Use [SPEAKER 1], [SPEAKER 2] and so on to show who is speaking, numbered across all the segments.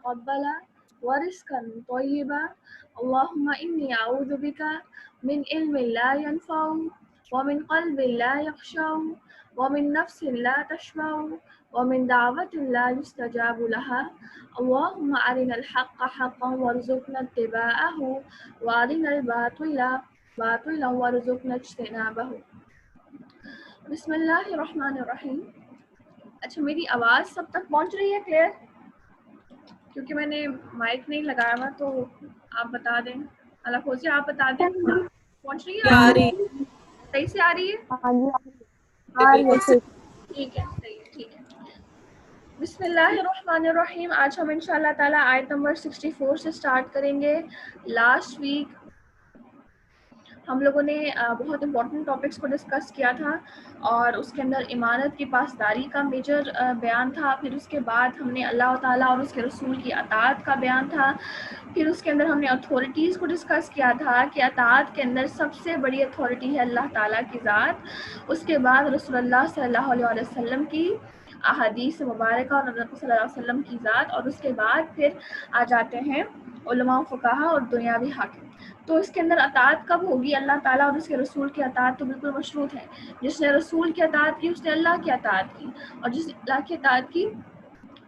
[SPEAKER 1] متقبلا ورزقا طيبا اللهم إني أعوذ بك من علم لا ينفع ومن قلب لا يخشع ومن نفس لا تشبع ومن دعوة لا يستجاب لها اللهم أرنا الحق حقا وارزقنا اتباعه وأرنا الباطل باطلا وارزقنا اجتنابه. بسم اللہ الرحمن الرحیم. اچھا میری آواز سب تک پہنچ رہی ہے کلیئر؟ کیونکہ میں نے مائک نہیں لگایا ہوا تو آپ بتا دیں. اللہ فوزیہ آپ بتا دیں پہنچ رہی ہے آواز؟ صحیح سے آ رہی ہے؟ ٹھیک ہے صحیح ہے ٹھیک ہے. بسم اللہ الرحمن الرحیم. آج ہم انشاءاللہ تعالیٰ آیت نمبر 64 سے سٹارٹ کریں گے. لاسٹ ویک ہم لوگوں نے بہت امپورٹنٹ ٹاپکس کو ڈسکس کیا تھا اور اس کے اندر امانت کی پاسداری کا میجر بیان تھا. پھر اس کے بعد ہم نے اللہ تعالیٰ اور اس کے رسول کی اطاعت کا بیان تھا. پھر اس کے اندر ہم نے اتھارٹیز کو ڈسکس کیا تھا کہ اطاعت کے اندر سب سے بڑی اتھارٹی ہے اللہ تعالیٰ کی ذات. اس کے بعد رسول اللہ صلی اللہ علیہ وسلم کی احادیث مبارکہ اور نبی صلی اللہ علیہ وسلم کی ذات, اور اس کے بعد پھر آ جاتے ہیں علماء فقہا اور دنیاوی حاکم. تو اس کے اندر اطاعت کب ہوگی؟ اللہ تعالیٰ اور اس کے رسول کی اطاعت تو بالکل مشروط ہے. جس نے رسول کی اطاعت کی اس نے اللہ کی اطاعت کی, اور جس نے اللہ کی اطاعت کی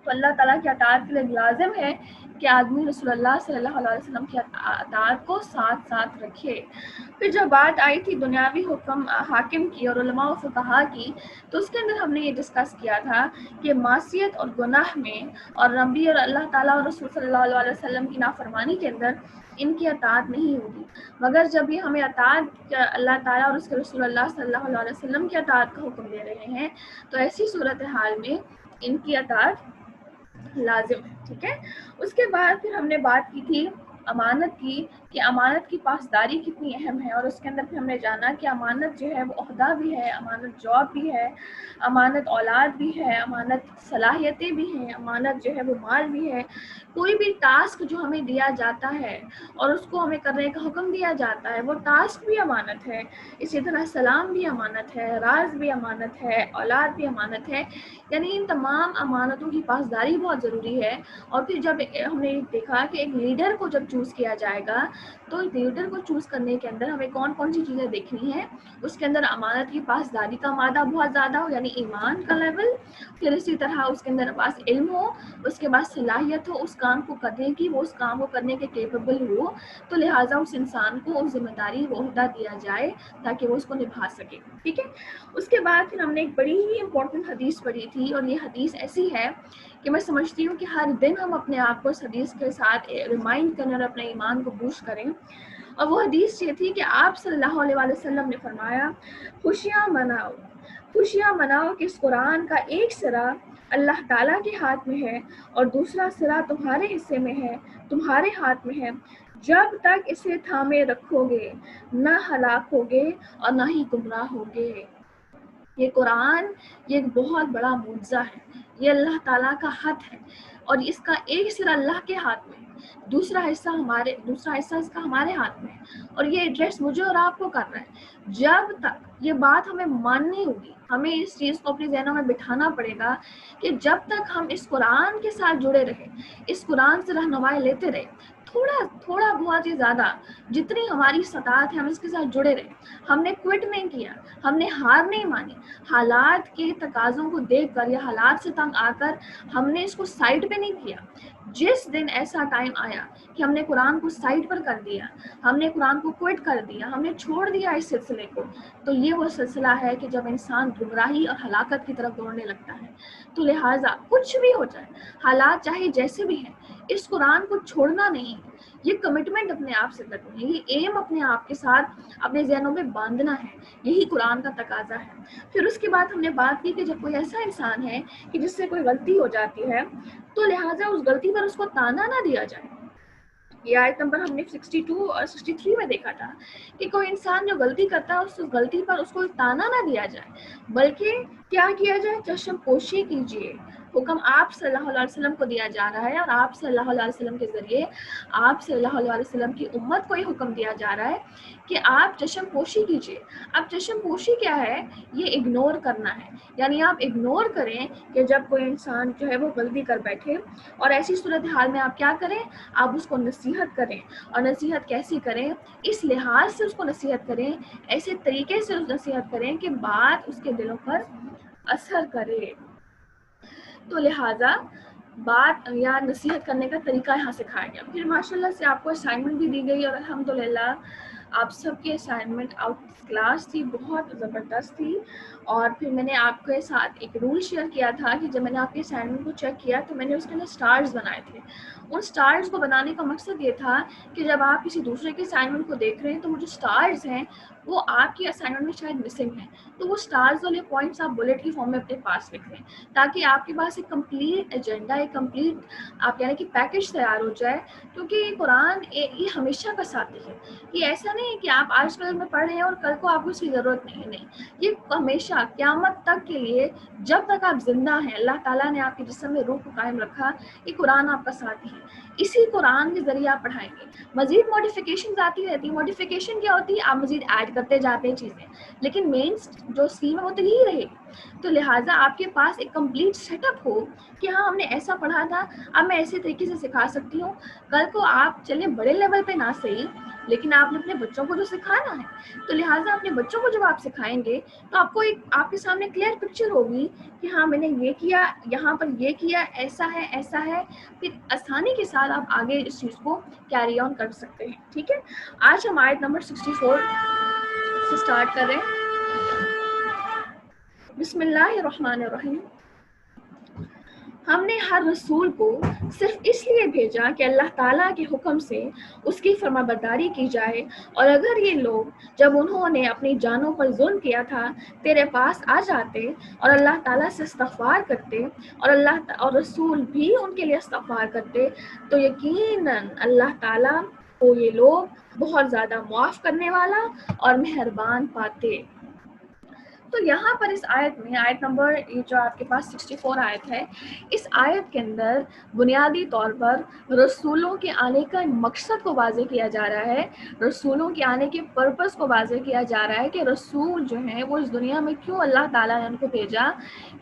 [SPEAKER 1] تو اللہ تعالیٰ کی اطاعت کے لیے لازم ہے کہ آدمی رسول اللہ صلی اللہ علیہ وسلم کی اطاعت کو ساتھ ساتھ رکھے. پھر جب بات آئی تھی دنیاوی حاکم کی اور علماء و فقہا کی, تو اس کے اندر ہم نے یہ ڈسکس کیا تھا کہ معصیت اور گناہ میں اور نبی اور اللہ تعالیٰ اور رسول صلی اللہ علیہ وسلم کی نافرمانی کے اندر ان کی اطاعت نہیں ہوگی, مگر جب یہ ہمیں اطاعت اللہ تعالیٰ اور اس کے رسول اللہ صلی اللہ علیہ وسلم کی اطاعت کا حکم دے رہے ہیں تو ایسی صورتحال میں ان کی اطاعت لازم ہے. ٹھیک ہے. اس کے بعد پھر ہم نے بات کی تھی امانت کی کہ امانت کی پاسداری کتنی اہم ہے, اور اس کے اندر پھر ہم نے جانا کہ امانت جو ہے وہ عہدہ بھی ہے, امانت جاب بھی ہے, امانت اولاد بھی ہے, امانت صلاحیتیں بھی ہیں, امانت جو ہے وہ مال بھی ہے. کوئی بھی ٹاسک جو ہمیں دیا جاتا ہے اور اس کو ہمیں کرنے کا حکم دیا جاتا ہے وہ ٹاسک بھی امانت ہے. اسی طرح سلام بھی امانت ہے, راز بھی امانت ہے, اولاد بھی امانت ہے. یعنی ان تمام امانتوں کی پاسداری بہت ضروری ہے. اور پھر جب ہم نے دیکھا کہ ایک لیڈر کو جب چوز کیا جائے گا تو لیڈر کو چوز کرنے کے اندر ہمیں کون کون سی چیزیں دیکھنی ہیں. اس کے اندر امانت کی پاسداری کا مادہ بہت زیادہ ہو یعنی ایمان کا لیول, پھر اسی طرح اس کے اندر پاس علم ہو, اس کے بعد صلاحیت ہو اس کام کو کرنے کی, وہ اس کام کو کرنے کے کیپیبل ہو, تو لہٰذا اس انسان کو اس ذمہ داری وہ عہدہ دیا جائے تاکہ وہ اس کو نبھا سکے. ٹھیک ہے. اس کے بعد پھر ہم نے ایک بڑی ہی امپورٹنٹ حدیث پڑھی تھی, اور یہ حدیث ایسی ہے کہ میں سمجھتی ہوں کہ ہر دن ہم اپنے آپ کو اس حدیث کے ساتھ ریمائنڈ کریں اور اپنے ایمان کو بوسٹ کریں. اور وہ حدیث یہ تھی کہ آپ صلی اللہ علیہ وسلم نے فرمایا خوشیاں مناؤ, خوشیاں مناؤ کہ اس قرآن کا ایک سرا اللہ تعالیٰ کے ہاتھ میں ہے اور دوسرا سرا تمہارے حصے میں ہے, تمہارے ہاتھ میں ہے. جب تک اسے تھامے رکھو گے نہ ہلاک ہوگے اور نہ ہی گمراہ ہوگے. یہ قرآن یہ ایک بہت بڑا معجزہ ہے, یہ اللہ تعالیٰ کا ہاتھ ہے, اور اس کا ایک سرا اللہ کے ہاتھ میں, دوسرا حصہ اس کا ہمارے ہاتھ میں ہے, اور یہ ایڈریس مجھے اور آپ کو کر رہا ہے. جب تک یہ بات ہمیں ماننی ہوگی, ہمیں اس چیز کو اپنی ذہنوں میں بٹھانا پڑے گا کہ جب تک ہم اس قرآن کے ساتھ جڑے رہے, اس قرآن سے رہنمائی لیتے رہے, تھوڑا بہت ہی زیادہ جتنی ہماری استطاعت ہے ہم اس کے ساتھ جڑے رہے. ہم نے کوئٹ نہیں کیا, ہم نے ہار نہیں مانی, حالات کے تقاضوں کو دیکھ کر یا حالات سے تنگ آ کر ہم نے اس کو سائڈ پہ نہیں کیا. جس دن ایسا ٹائم آیا کہ ہم نے قرآن کو سائڈ پر کر دیا, ہم نے قرآن کو کوئٹ کر دیا, ہم نے چھوڑ دیا اس سلسلے کو, تو یہ وہ سلسلہ ہے کہ جب انسان گمراہی اور ہلاکت کی طرف دوڑنے لگتا ہے. تو لہٰذا کچھ بھی ہو جائے, حالات چاہے جیسے بھی ہیں, اس قرآن کو چھوڑنا نہیں ہے. یہ کمٹمنٹ اپنے آپ سے کرنی ہے, یہ ایم اپنے آپ کے ساتھ اپنے ذہنوں میں باندھنا ہے, یہی قرآن کا تقاضا ہے. پھر اس کے بعد ہم نے بات کی کہ جب کوئی ایسا انسان ہے کہ جس سے کوئی غلطی ہو جاتی ہے تو لہٰذا اس غلطی پر اس کو تانا نہ دیا جائے. یہ آیت نمبر ہم نے 62 اور 63 میں دیکھا تھا کہ کوئی انسان جو غلطی کرتا ہے اس غلطی پر اس کو تانا نہ دیا جائے, بلکہ کیا کیا جائے, چشم پوشی کیجیے, حکم آپ صلی اللہ علیہ وسلم کو دیا جا رہا ہے، اور آپ صلی اللہ علیہ وسلم کے ذریعے آپ صلی اللہ علیہ وسلم کی امت کو یہ حکم دیا جا رہا ہے کہ آپ چشم پوشی کیجیے۔ اب چشم پوشی کیا ہے؟ یہ اگنور کرنا ہے، یعنی آپ اگنور کریں کہ جب کوئی انسان جو ہے وہ غلطی کر بیٹھے، اور ایسی صورتحال میں آپ کیا کریں؟ آپ اس کو نصیحت کریں، اور نصیحت کیسی کریں؟ اس لحاظ سے اس کو نصیحت کریں، ایسے طریقے سے نصیحت کریں کہ بات اس کے دلوں پر اثر کرے۔ تو لہٰذا بات یا نصیحت کرنے کا طریقہ یہاں سکھایا گیا۔ پھر ماشاء اللہ سے آپ کو اسائنمنٹ بھی دی گئی، اور الحمدللہ آپ سب کی اسائنمنٹ آؤٹ کلاس تھی، بہت زبردست تھی۔ اور پھر میں نے آپ کے ساتھ ایک رول شیئر کیا تھا کہ جب میں نے آپ کے اسائنمنٹ کو چیک کیا تو میں نے اس کے اندر اسٹارز بنائے تھے۔ ان اسٹارز کو بنانے کا مقصد یہ تھا کہ جب آپ کسی دوسرے کے اسائنمنٹ کو دیکھ رہے ہیں تو وہ جو اسٹارز ہیں وہ آپ کی اسائنمنٹ میں شاید مسنگ ہیں، تو وہ اسٹارز والے پوائنٹس آپ بلٹ کی فارم میں اپنے پاس لکھ لیں، تاکہ آپ کے پاس ایک کمپلیٹ ایجنڈا، ایک کمپلیٹ آپ کہہ رہے کہ پیکج تیار ہو جائے۔ کیونکہ یہ قرآن یہ ہمیشہ کا ساتھی ہے، یہ ایسا نہیں ہے کہ آپ آج کل میں پڑھ رہے ہیں اور کل کو آپ کو اس کی ضرورت نہیں ہے، نہیں، یہ ہمیشہ قیامت تک کے لیے، جب تک آپ زندہ ہیں، اللہ تعالیٰ نے آپ کے جسم میں روح کو قائم رکھا، یہ قرآن آپ کا ساتھی ہے، اسی قرآن کے ذریعے آپ پڑھائیں گے۔ مزید موڈیفیکیشنز آتی رہتی ہیں۔ موڈیفیکیشن کیا ہوتی ہے؟ آپ مزید ایڈ کرتے جاتے ہیں چیزیں، لیکن مین جو اسکیم ہے وہ تو یہی رہے گی۔ تو لہٰذا آپ کے پاس ایک کمپلیٹ سیٹ اپ ہو کہ ہاں ہم نے ایسا پڑھا تھا، اب میں ایسے طریقے سے سکھا سکتی ہوں، کل کو آپ چلیں بڑے لیول پہ نہ صحیح، لیکن آپ نے اپنے بچوں کو تو سکھانا ہے، تو لہٰذا اپنے بچوں کو جب آپ سکھائیں گے تو آپ کو ایک آپ کے سامنے کلیئر پکچر ہوگی کہ ہاں میں نے یہ کیا، یہاں پر یہ کیا، ایسا ہے ایسا ہے، پھر آسانی کے ساتھ آپ آگے اس چیز کو کیری آن کر سکتے ہیں۔ ٹھیک ہے، آج ہم آیت نمبر 64 سے سٹارٹ کر رہے ہیں۔ بسم اللہ الرحمن الرحیم۔ ہم نے ہر رسول کو صرف اس لیے بھیجا کہ اللہ تعالیٰ کے حکم سے اس کی فرما برداری کی جائے، اور اگر یہ لوگ جب انہوں نے اپنی جانوں پر ظلم کیا تھا تیرے پاس آ جاتے اور اللہ تعالیٰ سے استغفار کرتے، اور رسول بھی ان کے لیے استغفار کرتے، تو یقیناً اللہ تعالیٰ کو یہ لوگ بہت زیادہ معاف کرنے والا اور مہربان پاتے۔ تو یہاں پر اس آیت میں، آیت نمبر یہ جو آپ کے پاس 64 آیت ہے، اس آیت کے اندر بنیادی طور پر رسولوں کے آنے کا مقصد کو واضح کیا جا رہا ہے، رسولوں کے آنے کے پرپس کو واضح کیا جا رہا ہے کہ رسول جو ہیں وہ اس دنیا میں کیوں اللہ تعالیٰ نے ان کو بھیجا،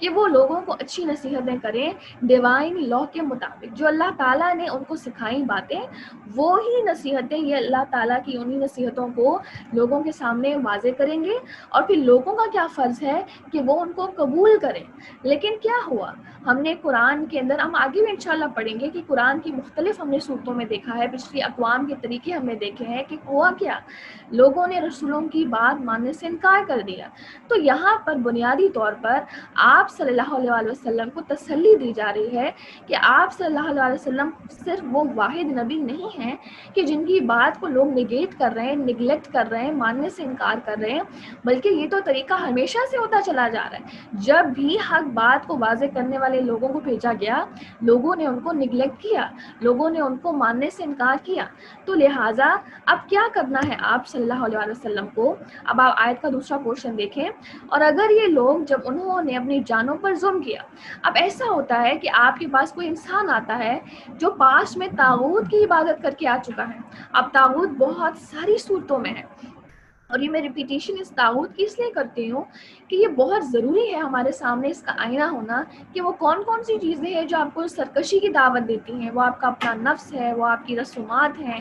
[SPEAKER 1] کہ وہ لوگوں کو اچھی نصیحتیں کریں ڈیوائن لا کے مطابق، جو اللہ تعالیٰ نے ان کو سکھائیں باتیں، وہی نصیحتیں یہ اللہ تعالیٰ کی انہی نصیحتوں کو لوگوں کے سامنے واضح کریں گے، اور پھر لوگوں کا کیا فرض ہے کہ وہ ان کو قبول کریں۔ لیکن کیا ہوا؟ ہم نے قرآن کے اندر، ہم آگے بھی انشاءاللہ پڑھیں گے کہ قرآن کی مختلف ہم نے صورتوں میں دیکھا ہے، پچھلی اقوام کے طریقے ہم نے دیکھے ہیں کہ ہوا کیا، لوگوں نے رسولوں کی بات ماننے سے انکار کر دیا۔ تو یہاں پر بنیادی طور پر آپ صلی اللہ علیہ وسلم کو تسلی دی جا رہی ہے کہ آپ صلی اللہ علیہ وسلم صرف وہ واحد نبی نہیں ہیں کہ جن کی بات کو لوگ نگیٹ کر رہے ہیں، نگلیکٹ کر رہے ہیں، ماننے سے انکار کر رہے ہیں، بلکہ یہ تو طریقہ ہمیشہ سے ہوتا چلا جا رہا ہے۔ جب بھی حق بات کو واضح کرنے والے لوگوں کو بھیجا گیا، لوگوں نے ان کو نگلیکٹ کیا، لوگوں نے ان کو ماننے سے انکار کیا۔ تو لہٰذا اب کیا کرنا ہے آپ صلی اللہ علیہ وسلم کو؟ اب آپ آیت کا دوسرا پورشن دیکھیں، اور اگر یہ لوگ جب انہوں نے اپنی جانوں پر ظلم کیا، اب ایسا ہوتا ہے کہ آپ کے پاس کوئی انسان آتا ہے جو پاس میں طاغوت کی عبادت کر کے آ چکا ہے۔ اب طاغوت بہت ساری صورتوں میں ہے، اور یہ میں ریپیٹیشن اس طاغوت کی اس لیے کرتی ہوں کہ یہ بہت ضروری ہے ہمارے سامنے اس کا آئینہ ہونا، کہ وہ کون کون سی چیزیں ہیں جو آپ کو سرکشی کی دعوت دیتی ہیں۔ وہ آپ کا اپنا نفس ہے، وہ آپ کی رسومات ہیں،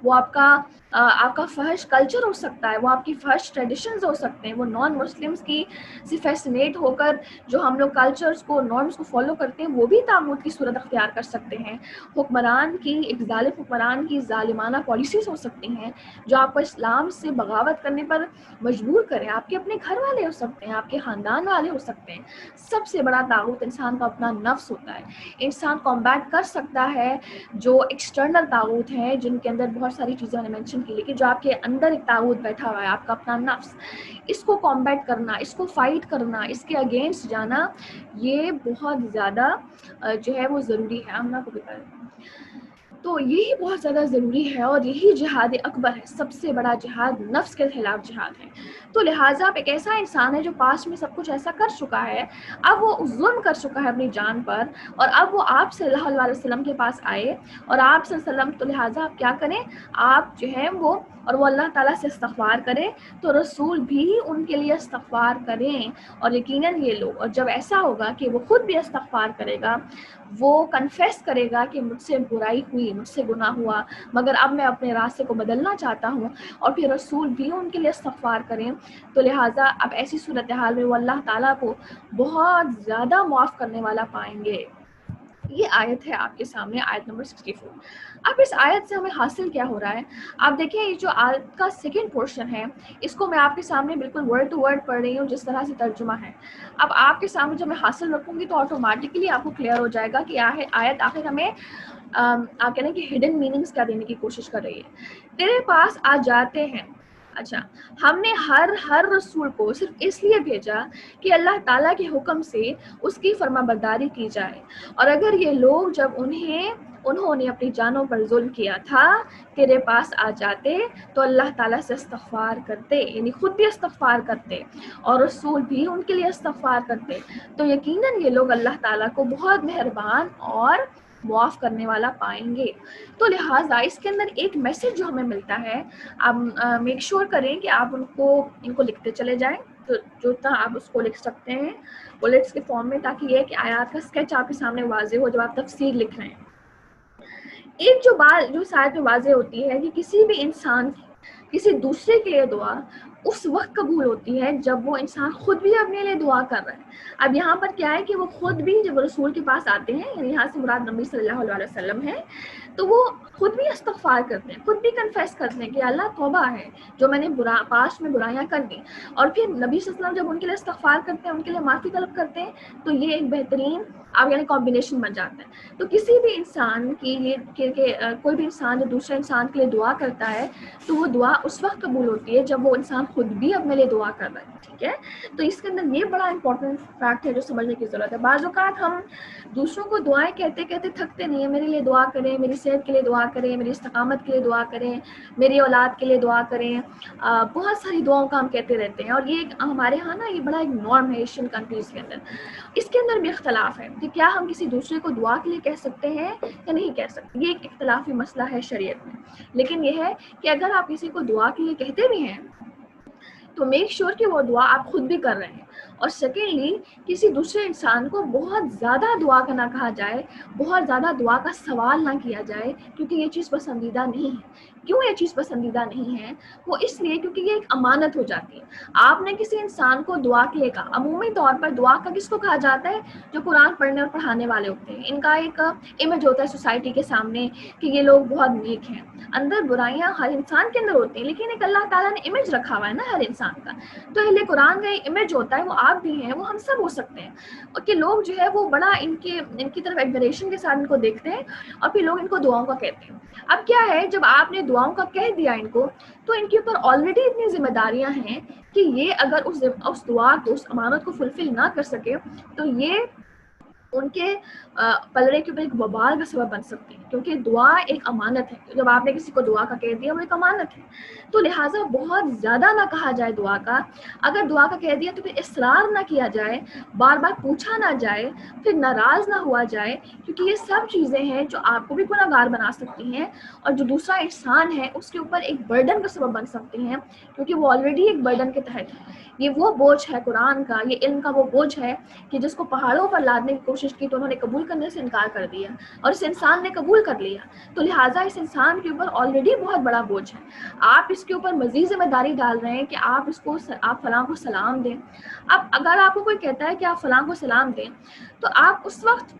[SPEAKER 1] وہ آپ کا فحش کلچر ہو سکتا ہے، وہ آپ کی فحش ٹریڈیشنز ہو سکتے ہیں، وہ نان مسلمز کی سے فیسنیٹ ہو کر جو ہم لوگ کلچرز کو، نارمز کو فالو کرتے ہیں، وہ بھی طاغوت کی صورت اختیار کر سکتے ہیں۔ حکمران کی، ایک ظالم حکمران کی ظالمانہ پالیسیز ہو سکتی ہیں جو آپ کو اسلام سے بغاوت کرنے پر مجبور کریں۔ آپ کے اپنے گھر والے ہو سکتے ہیں، آپ کے خاندان والے ہو سکتے ہیں۔ سب سے بڑا طاغوت انسان کا اپنا نفس ہوتا ہے۔ انسان کمبیٹ کر سکتا ہے جو ایکسٹرنل طاغوت ہیں جن کے اندر بہت ساری چیزیں نے مینشن کی، لیکن جو آپ کے اندر ایک طاغوت بیٹھا ہوا ہے، آپ کا اپنا نفس، اس کو کمبیٹ کرنا، اس کو فائٹ کرنا، اس کے اگینسٹ جانا، یہ بہت زیادہ جو ہے وہ ضروری ہے۔ ہم کو بھی تو یہی بہت زیادہ ضروری ہے اور یہی جہاد اکبر ہے، سب سے بڑا جہاد نفس کے خلاف جہاد ہے۔ تو لہٰذا اب ایک ایسا انسان ہے جو پاس میں سب کچھ ایسا کر چکا ہے، اب وہ ظلم کر چکا ہے اپنی جان پر، اور اب وہ آپ صلی اللہ علیہ وسلم کے پاس آئے، اور آپ صلی اللہ علیہ وسلم، تو لہٰذا آپ کیا کریں، آپ جو ہیں وہ اللہ تعالیٰ سے استغفار کریں، تو رسول بھی ان کے لیے استغفار کریں، اور یقیناً یہ لوگ، اور جب ایسا ہوگا کہ وہ خود بھی استغفار کرے گا، وہ کنفیس کرے گا کہ مجھ سے برائی ہوئی، مجھ سے گناہ ہوا، مگر اب میں اپنے راستے کو بدلنا چاہتا ہوں، اور پھر رسول بھی ان کے لیے استغفار کریں، تو لہٰذا اب ایسی صورتحال میں وہ اللہ تعالیٰ کو بہت زیادہ معاف کرنے والا پائیں گے۔ یہ آیت ہے آپ کے سامنے، آیت نمبر 64۔ اب اس آیت سے ہمیں حاصل کیا ہو رہا ہے، آپ دیکھیں یہ جو آیت کا سیکنڈ پورشن ہے، اس کو میں آپ کے سامنے بالکل ورڈ ٹو ورڈ پڑھ رہی ہوں جس طرح سے ترجمہ ہے۔ اب آپ کے سامنے جب میں حاصل رکھوں گی تو آٹومیٹکلی آپ کو کلیئر ہو جائے گا کہ آیت آخر ہمیں آپ کہہ رہے ہیں کہ ہڈن میننگز کیا دینے کی کوشش کر رہی ہے۔ تیرے پاس آ جاتے ہیں، اچھا، ہم نے ہر رسول کو صرف اس لیے بھیجا کہ اللہ تعالیٰ کے حکم سے اس کی فرما برداری کی جائے، اور اگر یہ لوگ جب انہوں نے اپنی جانوں پر ظلم کیا تھا تیرے پاس آ جاتے تو اللہ تعالیٰ سے استغفار کرتے، یعنی خود بھی استغفار کرتے اور رسول بھی ان کے لیے استغفار کرتے، تو یقیناً یہ لوگ اللہ تعالیٰ کو بہت مہربان اور معاف کرنے والا پائیں گے۔ تو لہٰذا اس کے اندر ایک میسج جو ہمیں ملتا ہے، آپ میک شور کریں کہ آپ ان کو لکھتے چلے جائیں، تو جو آپ اس کو لکھ سکتے ہیں بلیٹس کے فارم میں، تاکہ یہ کہ آیات کا اسکیچ آپ کے سامنے واضح ہو جب آپ تفسیر لکھ رہے ہیں۔ ایک جو بات جو ساتھ میں واضح ہوتی ہے کہ کسی بھی انسان کی کسی دوسرے کے لیے دعا اس وقت قبول ہوتی ہے جب وہ انسان خود بھی اپنے لیے دعا کر رہا ہے۔ اب یہاں پر کیا ہے کہ وہ خود بھی جب رسول کے پاس آتے ہیں، یعنی یہاں سے مراد نبی صلی اللہ علیہ وسلم ہے، تو وہ خود بھی استغفار کرتے ہیں، خود بھی کنفیس کرتے ہیں کہ اللہ توبہ ہے جو میں نے پاسٹ میں برائیاں کر دی، اور پھر نبی صلی اللہ علیہ وسلم جب ان کے لیے استغفار کرتے ہیں، ان کے لیے معافی طلب کرتے ہیں، تو یہ ایک بہترین آپ یعنی کمبینیشن بن جاتا ہے۔ تو کسی بھی انسان کی کوئی بھی انسان جو دوسرے انسان کے لیے دعا کرتا ہے تو وہ دعا اس وقت قبول ہوتی ہے جب وہ انسان خود بھی اپنے لیے دعا کر رہا ہے، ٹھیک ہے۔ تو اس کے اندر یہ بڑا امپورٹنٹ فیکٹ ہے جو سمجھنے کی ضرورت ہے۔ بعض اوقات ہم دوسروں کو دعائیں کہتے کہتے تھکتے نہیں ہیں، میرے لیے دعا کریں، میری صحت کے لیے دعا کریں، میری استقامت کے لیے دعا کریں، میری اولاد کے لیے دعا کریں، بہت ساری دعاؤں کا ہم کہتے رہتے ہیں، اور یہ ہمارے ہاں نا یہ بڑا ایک نارم ہے ایشین کنٹریز کے اندر۔ اس کے اندر بھی اختلاف ہے کہ کیا ہم کسی دوسرے کو دعا کے لیے کہہ سکتے ہیں یا نہیں کہہ سکتے، یہ ایک اختلافی مسئلہ ہے شریعت میں۔ لیکن یہ ہے کہ اگر آپ کسی کو دعا کے لیے کہتے بھی ہیں تو میک شور کہ وہ دعا آپ خود بھی کر رہے ہیں، اور سیکنڈلی کسی دوسرے انسان کو بہت زیادہ دعا کا نہ کہا جائے، بہت زیادہ دعا کا سوال نہ کیا جائے، کیونکہ یہ چیز پسندیدہ نہیں ہے۔ کیوں یہ چیز پسندیدہ نہیں ہے؟ وہ اس لیے کیونکہ یہ ایک امانت ہو جاتی ہے۔ آپ نے کسی انسان کو دعا کے لیے کہا، عمومی طور پر دعا کا کس کو کہا جاتا ہے؟ جو قرآن پڑھنے اور پڑھانے والے ہوتے ہیں، ان کا ایک امیج ہوتا ہے سوسائٹی کے سامنے کہ یہ لوگ بہت نیک ہیں۔ اندر برائیاں ہر انسان کے اندر ہوتی ہیں، لیکن ایک اللہ تعالیٰ نے امیج رکھا ہوا ہے نا ہر انسان کا، تو اہل قرآن کا ایک امیج ہوتا ہے، وہ آپ بھی ہیں، وہ ہم سب ہو سکتے ہیں، اور کہ لوگ جو ہے وہ بڑا ان کی طرف ایڈمریشن کے ساتھ ان کو دیکھتے ہیں، اور پھر لوگ ان کو دعاؤں کا کہتے ہیں۔ اب کیا ہے، جب آپ نے دعاؤں کا کہہ دیا ان کو، تو ان کے اوپر آلریڈی اتنی ذمہ داریاں ہیں کہ یہ اگر اس دعا کو، اس امانت کو فلفل نہ کر سکے تو یہ ان کے پلڑے کے اوپر ایک وبال کا سبب بن سکتی ہے، کیونکہ دعا ایک امانت ہے۔ جب آپ نے کسی کو دعا کا کہہ دیا وہ ایک امانت ہے، تو لہٰذا بہت زیادہ نہ کہا جائے دعا کا۔ اگر دعا کا کہہ دیا تو پھر اصرار نہ کیا جائے، بار بار پوچھا نہ جائے، پھر ناراض نہ ہوا جائے، کیونکہ یہ سب چیزیں ہیں جو آپ کو بھی گناہ گار بنا سکتی ہیں، اور جو دوسرا انسان ہے اس کے اوپر ایک برڈن کا سبب بن سکتی ہیں، کیونکہ وہ آلریڈی ایک برڈن کے تحت ہے۔ یہ وہ بوجھ ہے قرآن کا، یہ علم کا وہ بوجھ ہے کہ جس کو پہاڑوں پر لادنے کی کوشش کی تو انہوں نے قبول کرنے سے انکار کر دیا، اور اس انسان نے قبول کر لیا، تو لہٰذا اس انسان کے اوپر آلریڈی بہت بڑا بوجھ ہے۔ آپ اس کے اوپر مزید ذمہ داری ڈال رہے ہیں کہ آپ فلاں کو سلام دیں۔ اب اگر آپ کو کوئی کہتا ہے کہ آپ فلاں کو سلام دیں، تو آپ اس وقت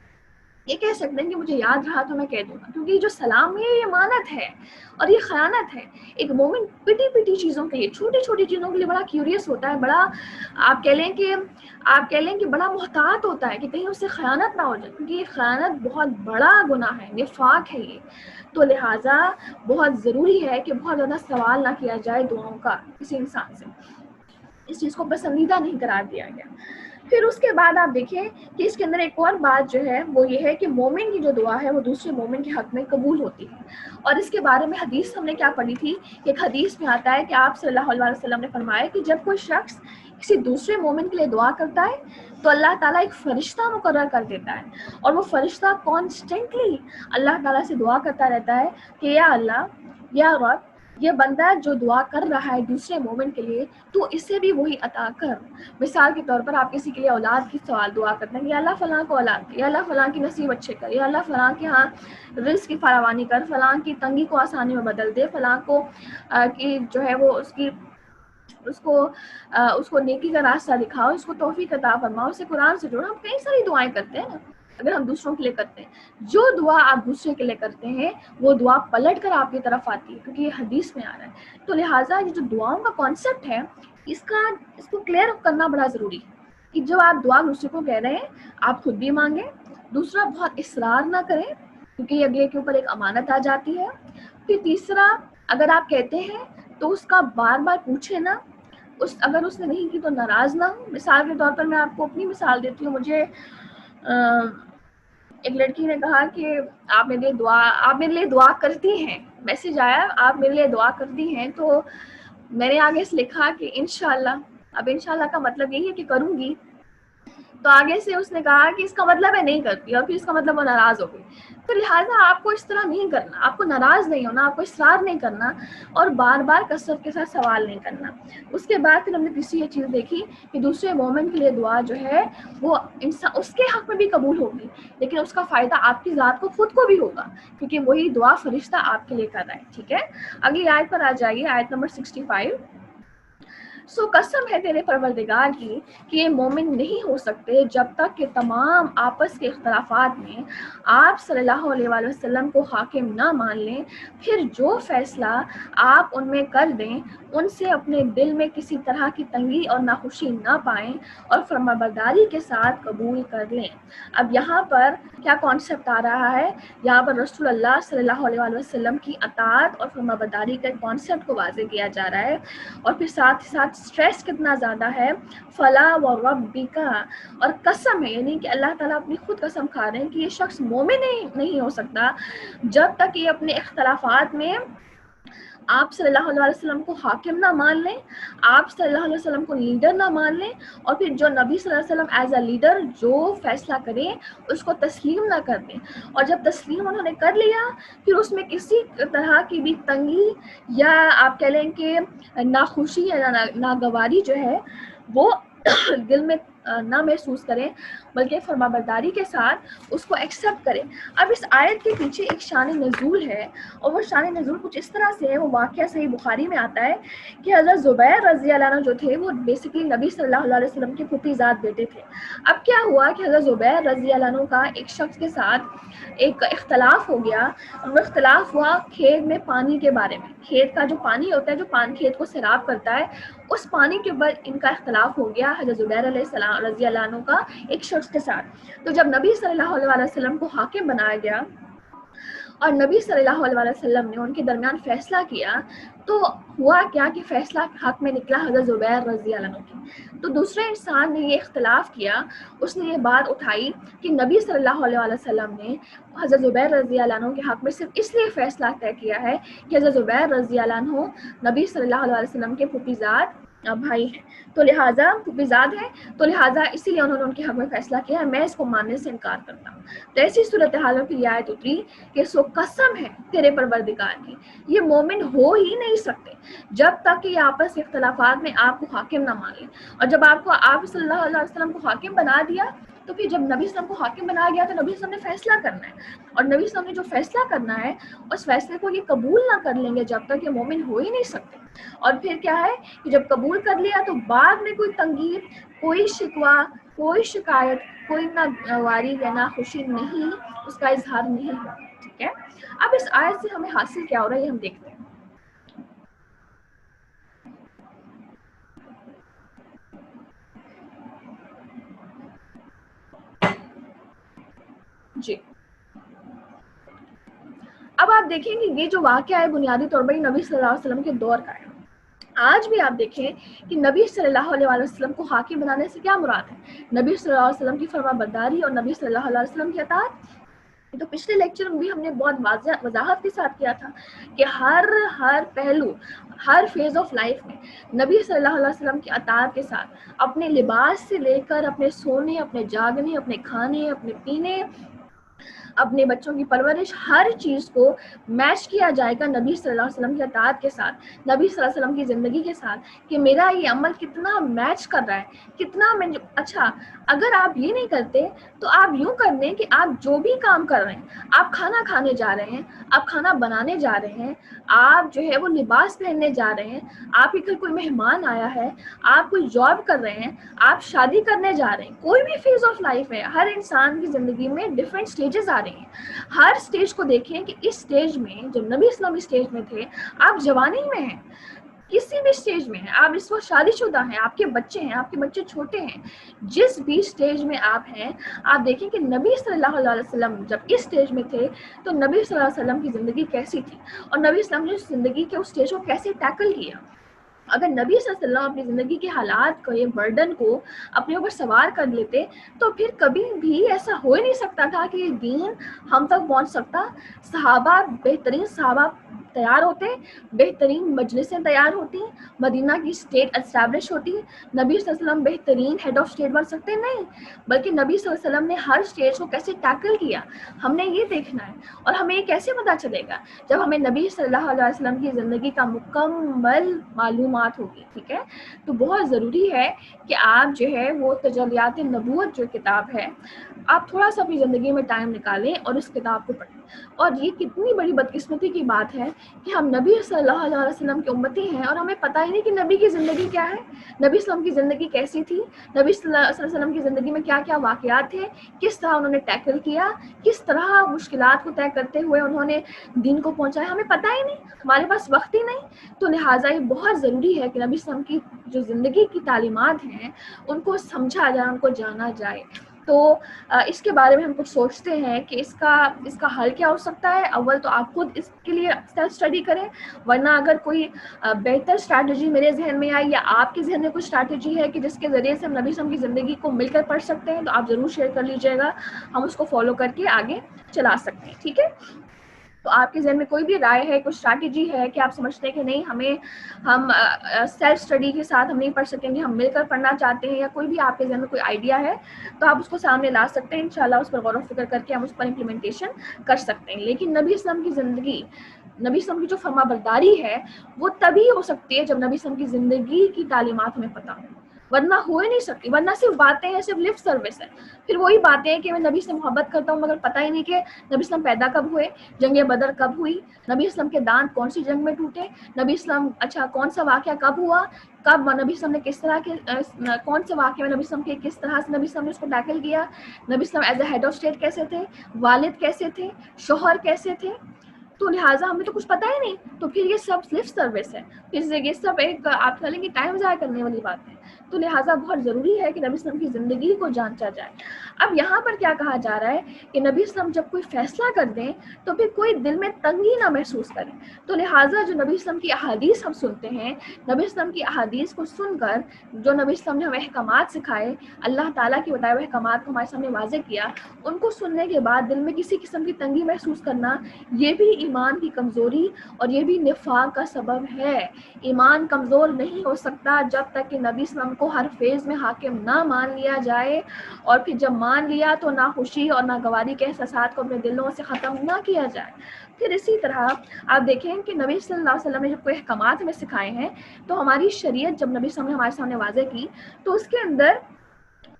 [SPEAKER 1] یہ کہہ سکتے ہیں کہ مجھے یاد رہا تو میں کہہ دوں گا، کیونکہ یہ جو سلام ہے یہ امانت ہے اور یہ خیانت ہے۔ ایک مومن پٹی پٹی چیزوں کے لیے، چھوٹی چھوٹی چیزوں کے لیے بڑا کیوریس ہوتا ہے، بڑا آپ کہہ لیں کہ بڑا محتاط ہوتا ہے کہ کہیں اس سے خیانت نہ ہو جائے، کیونکہ یہ خیانت بہت بڑا گناہ ہے، نفاق ہے یہ۔ تو لہٰذا بہت ضروری ہے کہ بہت زیادہ سوال نہ کیا جائے دعاؤں کا کسی انسان سے، اس چیز کو پسندیدہ نہیں قرار دیا گیا۔ پھر اس کے بعد آپ دیکھیں کہ اس کے اندر ایک اور بات جو ہے وہ یہ ہے کہ مومن کی جو دعا ہے وہ دوسرے مومن کے حق میں قبول ہوتی ہے. اور اس کے بارے میں حدیث ہم نے کیا پڑھی تھی کہ ایک حدیث میں آتا ہے کہ آپ صلی اللہ علیہ وسلم نے فرمایا کہ جب کوئی شخص کسی دوسرے مومن کے لیے دعا کرتا ہے تو اللہ تعالیٰ ایک فرشتہ مقرر کر دیتا ہے, اور وہ فرشتہ کانسٹنٹلی اللہ تعالیٰ سے دعا کرتا رہتا ہے کہ یا اللہ, یا رب, یہ بندہ جو دعا کر رہا ہے دوسرے مومن کے لیے تو اسے بھی وہی عطا کر. مثال کے طور پر آپ کسی کے لیے اولاد کی سوال دعا کرتے ہیں, یا اللہ فلاں کو اولاد دے, یا اللہ فلاں کی نصیب اچھے کر, یا اللہ فلاں کے ہاں رزق کی فراوانی کر, فلاں کی تنگی کو آسانی میں بدل دے, فلاں کو کی جو ہے وہ اس کو نیکی کا راستہ دکھاؤ, اس کو توفیق عطا فرماؤ, اسے قرآن سے جوڑو. ہم کئی ساری دعائیں کرتے ہیں نا اگر ہم دوسروں کے لیے کرتے ہیں. جو دعا آپ دوسرے کے لیے کرتے ہیں وہ دعا پلٹ کر آپ کی طرف آتی ہے, کیونکہ یہ حدیث میں آ رہا ہے. تو لہٰذا یہ جو دعاؤں کا کانسیپٹ ہے اس کو کلیئر کرنا بڑا ضروری ہے کہ جب آپ دعا دوسرے کو کہہ رہے ہیں آپ خود بھی مانگیں, دوسرا بہت اصرار نہ کریں کیونکہ اگلے کے اوپر ایک امانت آ جاتی ہے. پھر تیسرا, اگر آپ کہتے ہیں تو اس کا بار بار پوچھیں نا, اگر اس نے نہیں کی تو ناراض نہ ہو. مثال کے طور پر میں آپ کو اپنی مثال دیتی ہوں. مجھے ایک لڑکی نے کہا کہ آپ میرے لیے دعا کرتی ہیں, میسج آیا آپ میرے لیے دعا کرتی ہیں, تو میں نے آگے سے لکھا کہ انشاءاللہ. اب انشاءاللہ کا مطلب یہی ہے کہ کروں گی, تو آگے سے اس نے کہا کہ اس کا مطلب ہے نہیں کرتی, اور پھر اس کا مطلب وہ ناراض ہو گئی. تو لہٰذا آپ کو اس طرح نہیں کرنا, آپ کو ناراض نہیں ہونا, آپ کو اصرار نہیں کرنا, اور بار بار کثرت کے ساتھ سوال نہیں کرنا. اس کے بعد پھر ہم نے تیسری یہ چیز دیکھی کہ دوسرے مومن کے لیے دعا جو ہے وہ انسان اس کے حق میں بھی قبول ہوگی, لیکن اس کا فائدہ آپ کی ذات کو خود کو بھی ہوگا کیونکہ وہی دعا فرشتہ آپ کے لیے کر رہا ہے. ٹھیک ہے, اگلی آیت پر آ جائیے, آیت نمبر 65. سو قسم ہے تیرے پروردگار کی کہ یہ مومن نہیں ہو سکتے جب تک کہ تمام آپس کے اختلافات میں آپ صلی اللہ علیہ وآلہ وسلم کو حاکم نہ مان لیں, پھر جو فیصلہ آپ ان میں کر دیں ان سے اپنے دل میں کسی طرح کی تنگی اور ناخوشی نہ پائیں اور فرمانبرداری کے ساتھ قبول کر لیں. اب یہاں پر کیا کانسیپٹ آ رہا ہے, یہاں پر رسول اللہ صلی اللہ علیہ وآلہ وسلم کی اطاعت اور فرمانبرداری کا کانسیپٹ کو واضح کیا جا رہا ہے, اور پھر ساتھ ہی ساتھ سٹریس کتنا زیادہ ہے, فلا و ربک, اور قسم ہے یعنی کہ اللہ تعالیٰ اپنی خود قسم کھا رہے ہیں کہ یہ شخص مومن نہیں ہو سکتا جب تک یہ اپنے اختلافات میں آپ صلی اللہ علیہ وسلم کو حاکم نہ مان لیں, آپ صلی اللہ علیہ وسلم کو لیڈر نہ مان لیں, اور پھر جو نبی صلی اللہ علیہ وسلم ایز اے لیڈر جو فیصلہ کریں اس کو تسلیم نہ کر دیں. اور جب تسلیم انہوں نے کر لیا پھر اس میں کسی طرح کی بھی تنگی یا آپ کہہ لیں کہ ناخوشی یا ناگواری جو ہے وہ دل میں نہ محسوس کریں بلکہ فرمانبرداری کے ساتھ اس کو ایکسیپٹ کریں. اب اس آیت کے پیچھے ایک شان نزول ہے, اور وہ شان نزول کچھ اس طرح سے ہے, وہ واقعہ صحیح بخاری میں آتا ہے کہ حضرت زبیر رضی اللہ عنہ جو تھے وہ بیسیکلی نبی صلی اللہ علیہ وسلم کے پھوپھی زاد بیٹے تھے. اب کیا ہوا کہ حضرت زبیر رضی اللہ عنہ کا ایک شخص کے ساتھ ایک اختلاف ہو گیا, اور وہ اختلاف ہوا کھیت میں پانی کے بارے میں. کھیت کا جو پانی ہوتا ہے, جو کھیت کو سیراب کرتا ہے, اس پانی کے اوپر ان کا اختلاف ہو گیا حضرت زبیر علیہ السلام رضی اللہ عنہ کا ایک شخص کے ساتھ. تو جب نبی صلی اللہ علیہ وسلم کو حاکم بنایا گیا اور نبی صلی اللہ علیہ وسلم نے ان کے درمیان فیصلہ کیا, تو ہوا کیا کہ فیصلہ حق میں نکلا حضرت زبیر رضی اللہ عنہ کی. تو دوسرے انسان نے یہ اختلاف کیا, اس نے یہ بات اٹھائی کہ نبی صلی اللہ علیہ وسلم نے حضرت زبیر رضی اللہ عنہ کے حق میں صرف اس لیے فیصلہ طے کیا ہے کہ حضرت زبیر رضی اللہ عنہ نبی صلی اللہ علیہ وسلم کے پھوپھی زاد بھائی ہیں, تو لہٰذا پھوپھی زاد ہیں, تو لہٰذا اسی لیے انہوں نے ان کے حق میں فیصلہ کیا ہے, میں اس کو ماننے سے انکار کرتا ہوں. تو ایسی صورتحالوں کی رعایت اتری کہ سو قسم ہے تیرے پروردگار کی یہ مومن ہو ہی نہیں سکتے جب تک کہ یہ آپس کے اختلافات میں آپ کو حاکم نہ مان لیں. اور جب آپ صلی اللہ علیہ وسلم کو حاکم بنا دیا تو پھر جب نبی صلی اللہ علیہ وسلم کو حاکم بنایا گیا تو نبی صلی اللہ علیہ وسلم نے فیصلہ کرنا ہے, اور نبی صلی اللہ علیہ وسلم نے جو فیصلہ کرنا ہے اس فیصلے کو یہ قبول نہ کر لیں گے جب تک یہ مومن ہو ہی نہیں سکتے. اور پھر کیا ہے کہ جب قبول کر لیا تو بعد میں کوئی تنگی, کوئی شکوہ, کوئی شکایت, کوئی ناگواری یا ناخوشی نہیں, اس کا اظہار نہیں ہوا. ٹھیک ہے, اب اس آیت سے ہمیں حاصل کیا ہو رہا ہے یہ ہم دیکھتے ہیں. جی, اب آپ دیکھیں کہ یہ جو واقعہ ہے بنیادی طور پر نبی صلی اللہ علیہ وسلم کے دور کا ہے. آج بھی آپ دیکھیں کہ نبی صلی اللہ علیہ وسلم کو حاکم بنانے سے کیا مراد ہے؟ نبی صلی اللہ علیہ وسلم کی فرما برداری اور نبی صلی اللہ علیہ وسلم کی اطاعت. تو پچھلے لیکچر میں بھی ہم نے بہت وضاحت کے ساتھ کیا تھا کہ ہر پہلو، ہر فیز آف لائف میں نبی صلی اللہ علیہ وسلم کی اطاعت کے ساتھ اپنے لباس سے لے کر اپنے سونے، اپنے جاگنے، اپنے کھانے، اپنے پینے، اپنے بچوں کی پرورش، ہر چیز کو میچ کیا جائے گا نبی صلی اللہ علیہ وسلم کی اطاعت کے ساتھ، نبی صلی اللہ علیہ وسلم کی زندگی کے ساتھ، کہ میرا یہ عمل کتنا میچ کر رہا ہے، کتنا میں. اچھا اگر آپ یہ نہیں کرتے تو آپ یوں کر دیں کہ آپ جو بھی کام کر رہے ہیں، آپ کھانا کھانے جا رہے ہیں، آپ کھانا بنانے جا رہے ہیں، آپ جو ہے وہ لباس پہننے جا رہے ہیں، آپ کے گھر کوئی مہمان آیا ہے، آپ کوئی جاب کر رہے ہیں، آپ شادی کرنے جا رہے ہیں، کوئی بھی فیز آف لائف ہے، ہر انسان کی زندگی میں ڈفرینٹ سٹیجز آ رہی ہیں. ہر سٹیج کو دیکھیں کہ اس سٹیج میں جب نبی اسلام اس سٹیج میں تھے، آپ جوانی میں ہیں، کسی بھی سٹیج میں ہیں، آپ اس وقت شادی شدہ ہیں، آپ کے بچے ہیں، آپ کے بچے چھوٹے ہیں، جس بھی سٹیج میں آپ ہیں، آپ دیکھیں کہ نبی صلی اللہ علیہ وسلم جب اس سٹیج میں تھے تو نبی صلی اللہ علیہ وسلم کی زندگی کیسی تھی، اور نبی اسلام نے زندگی کے اس سٹیج کو کیسے ٹیکل کیا. اگر نبی صلی اللہ علیہ وسلم اپنی زندگی کے حالات کو، یہ برڈن کو اپنے اوپر سوار کر لیتے تو پھر کبھی بھی ایسا ہو ہی نہیں سکتا تھا کہ یہ دین ہم تک پہنچ سکتا. صحابہ، بہترین صحابہ تیار ہوتے، بہترین مجلسیں تیار ہوتی، مدینہ کی اسٹیٹ اسٹیبلش ہوتی، نبی صلی اللہ علیہ وسلم بہترین ہیڈ آف اسٹیٹ بن سکتے نہیں، بلکہ نبی صلی اللہ علیہ وسلم نے ہر اسٹیج کو کیسے ٹیکل کیا، ہم نے یہ دیکھنا ہے. اور ہمیں یہ کیسے پتہ چلے گا؟ جب ہمیں نبی صلی اللہ علیہ وسلم کی زندگی کا مکمل معلومات ہوگی. ٹھیک ہے، تو بہت ضروری ہے کہ آپ جو ہے وہ تجلیات نبوت جو کتاب ہے، آپ تھوڑا سا اپنی زندگی میں ٹائم نکالیں اور اس کتاب کو پڑھیں. اور یہ کتنی بڑی بدقسمتی کی بات ہے کہ ہم نبی صلی اللہ علیہ وسلم کے امتی ہیں اور ہمیں پتہ ہی نہیں کہ نبی کی زندگی کیا ہے، نبی اسلام کی زندگی کیسی تھی، نبی صلی اللہ علیہ وسلم کی زندگی میں کیا کیا واقعات تھے، کس طرح انہوں نے ٹیکل کیا، کس طرح مشکلات کو طے کرتے ہوئے انہوں نے دین کو پہنچایا، ہمیں پتہ ہی نہیں، ہمارے پاس وقت ہی نہیں. تو لہٰذا یہ بہت ضروری ہے کہ نبی اسلام کی جو زندگی کی تعلیمات ہیں ان کو سمجھا جائے، ان کو جانا جائے. تو اس کے بارے میں ہم کچھ سوچتے ہیں کہ اس کا حل کیا ہو سکتا ہے. اول تو آپ خود اس کے لیے سیلف اسٹڈی کریں، ورنہ اگر کوئی بہتر اسٹریٹجی میرے ذہن میں آئی یا آپ کے ذہن میں کوئی اسٹریٹجی ہے کہ جس کے ذریعے سے ہم نبی صلی اللہ علیہ وسلم کی زندگی کو مل کر پڑھ سکتے ہیں تو آپ ضرور شیئر کر لیجیے گا، ہم اس کو فالو کر کے آگے چلا سکتے ہیں. ٹھیک ہے، تو آپ کے ذہن میں کوئی بھی رائے ہے، کوئی اسٹریٹجی ہے کہ آپ سمجھتے ہیں کہ نہیں ہم سیلف اسٹڈی کے ساتھ ہم نہیں پڑھ سکیں گے، ہم مل کر پڑھنا چاہتے ہیں، یا کوئی بھی آپ کے ذہن میں کوئی آئیڈیا ہے تو آپ اس کو سامنے لا سکتے ہیں. انشاءاللہ اس پر غور و فکر کر کے ہم اس پر امپلیمنٹیشن کر سکتے ہیں. لیکن نبی اسلام کی زندگی، نبی اسلام کی جو فرما برداری ہے وہ تبھی ہو سکتی ہے جب نبی اسلام کی زندگی کی تعلیمات ہمیں پتہ ہو، ورنہ ہو ہی نہیں سکتی. ورنہ صرف باتیں ہیں، صرف لپ سروس ہے، پھر وہی باتیں ہیں کہ میں نبی سے محبت کرتا ہوں مگر پتہ ہی نہیں کہ نبی اسلام پیدا کب ہوئے، جنگ بدر کب ہوئی، نبی اسلام کے دانت کون سی جنگ میں ٹوٹے، نبی اسلام کون سا واقعہ کب ہوا، کب نبی اسلام نے کس طرح کے کون سے واقعے میں نبی اسلام کے کس طرح سے نبی اسلام نے اس کو ٹیکل کیا، نبی اسلام is a head of state کیسے تھے، والد کیسے تھے، شوہر کیسے تھے. تو لہٰذا ہمیں تو کچھ پتہ ہی نہیں، تو پھر یہ سب لپ سروس ہے، پھر یہ سب ایک آپ کہہ لیں گے ٹائم ضائع کرنے والی بات ہے. تو لہٰذا بہت ضروری ہے کہ نبی اسلام کی زندگی کو جانچا جائے. اب یہاں پر کیا کہا جا رہا ہے کہ نبی اسلام جب کوئی فیصلہ کر دیں تو پھر کوئی دل میں تنگی نہ محسوس کرے. تو لہٰذا جو نبی اسلام کی احادیث ہم سنتے ہیں، نبی اسلام کی احادیث کو سن کر جو نبی اسلام نے ہمیں احکامات سکھائے، اللہ تعالیٰ کے بتائے ہوئے احکامات کو ہمارے سامنے واضح کیا، ان کو سننے کے بعد دل میں کسی قسم کی تنگی محسوس کرنا، یہ بھی ایمان کی کمزوری اور یہ بھی نفاق کا سبب ہے. ایمان کمزور نہیں ہو سکتا جب تک کہ نبی اسلام کو ہر فیز میں حاکم نہ مان لیا جائے، اور پھر جب مان لیا تو نہ خوشی اور نہ گواری کے احساسات کو اپنے دلوں سے ختم نہ کیا جائے. پھر اسی طرح آپ دیکھیں کہ نبی صلی اللہ علیہ وسلم نے جب کوئی احکامات ہمیں سکھائے ہیں تو ہماری شریعت جب نبی صلی اللہ علیہ وسلم نے ہمارے سامنے واضح کی تو اس کے اندر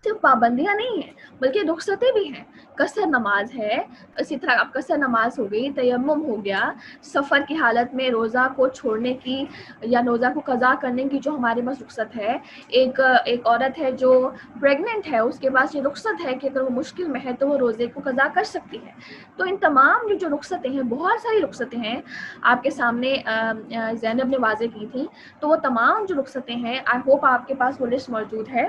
[SPEAKER 1] صرف پابندیاں نہیں ہیں بلکہ رخصتیں بھی ہیں. قصر نماز ہے، اسی طرح اب قصر نماز ہو گئی، تیمم ہو گیا، سفر کی حالت میں روزہ کو چھوڑنے کی یا روزہ کو قضا کرنے کی جو ہمارے پاس رخصت ہے. ایک عورت ہے جو پریگننٹ ہے، اس کے پاس یہ رخصت ہے کہ اگر وہ مشکل میں ہے تو وہ روزے کو قضا کر سکتی ہے. تو ان تمام جو رخصتیں ہیں، بہت ساری رخصتیں ہیں آپ کے سامنے زینب نے واضح کی تھی، تو وہ تمام جو رخصتیں ہیں آئی ہوپ آپ کے پاس وہ لسٹ موجود ہے.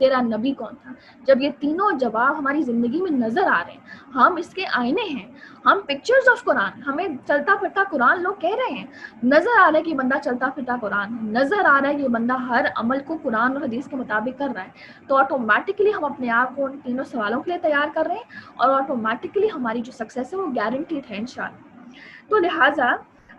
[SPEAKER 1] تیرا نبی کون تھا. جب یہ تینوں جواب ہماری زندگی میں نظر آ رہے ہیں, ہم اس کے آئینے ہیں, ہم پکچرز آف قرآن, ہمیں چلتا پھرتا قرآن لوگ کہہ رہے ہیں, نظر آ رہا ہے کہ یہ بندہ چلتا پھرتا قرآن ہے, نظر آ رہا ہے کہ یہ بندہ ہر عمل کو قرآن اور حدیث کے مطابق کر رہا ہے, تو آٹومیٹکلی ہم اپنے آپ کو ان تینوں سوالوں کے لیے تیار کر رہے ہیں, اور آٹومیٹکلی ہماری جو سکسیس ہے وہ گارنٹیڈ ہے انشاءاللہ. تو لہٰذا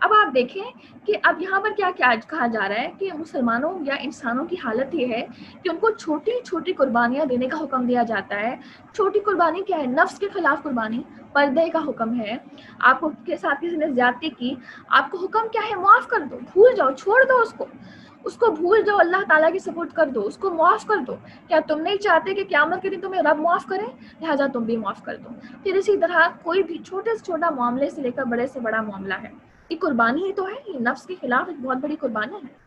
[SPEAKER 1] اب آپ دیکھیں کہ اب یہاں پر کیا کہا جا رہا ہے کہ مسلمانوں یا انسانوں کی حالت یہ ہے کہ ان کو چھوٹی چھوٹی قربانیاں دینے کا حکم دیا جاتا ہے. چھوٹی قربانی کیا ہے؟ نفس کے خلاف قربانی, پردے کا حکم ہے. آپ کو کے ساتھ کسی نے زیادتی کی, آپ کو حکم کیا ہے؟ معاف کر دو, بھول جاؤ, چھوڑ دو اس کو بھول جاؤ, اللہ تعالیٰ کی سپورٹ کر دو, اس کو معاف کر دو. کیا تم نہیں چاہتے کہ قیامت کے دن تمہیں رب معاف کرے؟ لہٰذا تم بھی معاف کر دو. پھر اسی طرح کوئی بھی چھوٹے سے چھوٹا معاملے سے لے کر بڑے سے بڑا معاملہ ہے, یہ قربانی ہی تو ہے, یہ نفس کے خلاف ایک بہت بڑی قربانی ہے.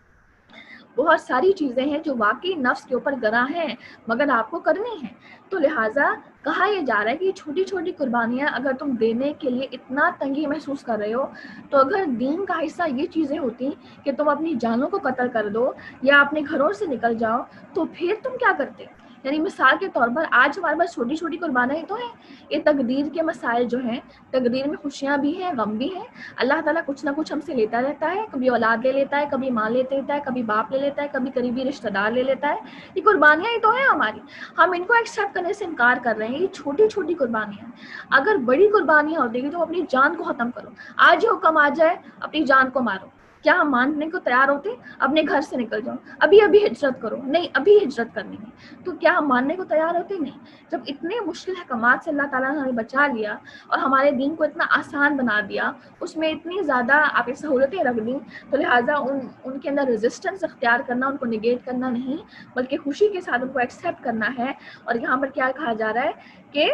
[SPEAKER 1] بہت ساری چیزیں ہیں جو واقعی نفس کے اوپر گراں ہیں مگر آپ کو کرنی ہیں. تو لہٰذا کہا یہ جا رہا ہے کہ چھوٹی چھوٹی قربانیاں اگر تم دینے کے لیے اتنا تنگی محسوس کر رہے ہو, تو اگر دین کا حصہ یہ چیزیں ہوتی کہ تم اپنی جانوں کو قتل کر دو یا اپنے گھروں سے نکل جاؤ, تو پھر تم کیا کرتے؟ یعنی مثال کے طور پر آج ہمارے پاس چھوٹی چھوٹی قربانیاں ہی تو ہیں. یہ تقدیر کے مسائل جو ہیں, تقدیر میں خوشیاں بھی ہیں, غم بھی ہیں. اللہ تعالیٰ کچھ نہ کچھ ہم سے لیتا رہتا ہے, کبھی اولاد لے لیتا ہے, کبھی ماں لیتے لیتا ہے, کبھی باپ لے لیتا ہے, کبھی قریبی رشتہ دار لے لیتا ہے. یہ قربانیاں ہی تو ہیں ہماری, ہم ان کو ایکسیپٹ کرنے سے انکار کر رہے ہیں. یہ چھوٹی چھوٹی قربانیاں ہیں. اگر بڑی قربانیاں ہوتی ہیں تو اپنی جان کو ختم کرو. آج یہ حکم آ جائے اپنی جان کو مارو, کیا ہم ماننے کو تیار ہوتے؟ اپنے گھر سے نکل جاؤ, ابھی ہجرت کرو, نہیں ابھی ہجرت کرنی ہے, تو کیا ہم ماننے کو تیار ہوتے؟ نہیں. جب اتنے مشکل احکامات سے اللہ تعالیٰ نے ہمیں بچا لیا اور ہمارے دین کو اتنا آسان بنا دیا, اس میں اتنی زیادہ آپ کی سہولتیں رکھ دیں, تو لہٰذا ان کے اندر ریزسٹنس اختیار کرنا, ان کو نگیٹ کرنا نہیں بلکہ خوشی کے ساتھ ان کو ایکسیپٹ کرنا ہے. اور یہاں پر کیا کہا جا رہا ہے کہ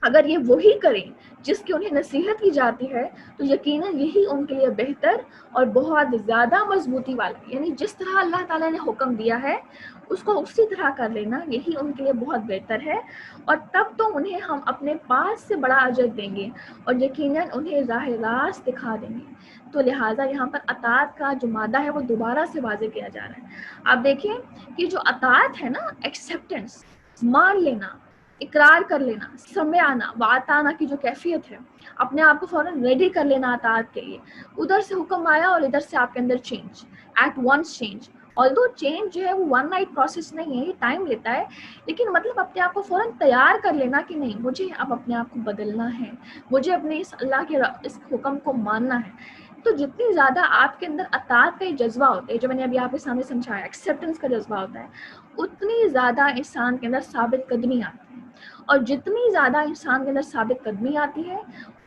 [SPEAKER 1] اگر یہ وہی کریں جس کی انہیں نصیحت کی جاتی ہے, تو یقیناً یہی ان کے لیے بہتر اور بہت زیادہ مضبوطی والا, یعنی جس طرح اللہ تعالیٰ نے حکم دیا ہے اس کو اسی طرح کر لینا, یہی ان کے لیے بہت بہتر ہے. اور تب تو انہیں ہم اپنے پاس سے بڑا اجر دیں گے اور یقیناً انہیں راہ راست دکھا دیں گے. تو لہٰذا یہاں پر اطاعت کا جو مادہ ہے وہ دوبارہ سے واضح کیا جا رہا ہے. آپ دیکھیں کہ جو اطاعت ہے نا, ایکسیپٹنس, مان لینا, اقرار کر لینا, سمع آنا, بات آنا کی جو کیفیت ہے, اپنے آپ کو فوراً ریڈی کر لینا اطاعت کے لیے. ادھر سے حکم آیا اور ادھر سے آپ کے اندر change, at once change. Although change جو ہے وہ ون نائٹ پروسیس نہیں ہے, یہ ٹائم لیتا ہے, لیکن مطلب اپنے آپ کو فوراً تیار کر لینا کہ نہیں, مجھے اب اپنے آپ کو بدلنا ہے, مجھے اپنے اس اللہ کے اس حکم کو ماننا ہے. تو جتنی زیادہ آپ کے اندر اطاعت کا یہ جذبہ ہوتا ہے, جو میں نے ابھی آپ کے سامنے سمجھایا, ایکسیپٹنس کا جذبہ ہوتا ہے, اتنی زیادہ انسان کے اندر ثابت قدمی آتی ہے. اور جتنی زیادہ انسان کے اندر ثابت قدمی آتی ہے,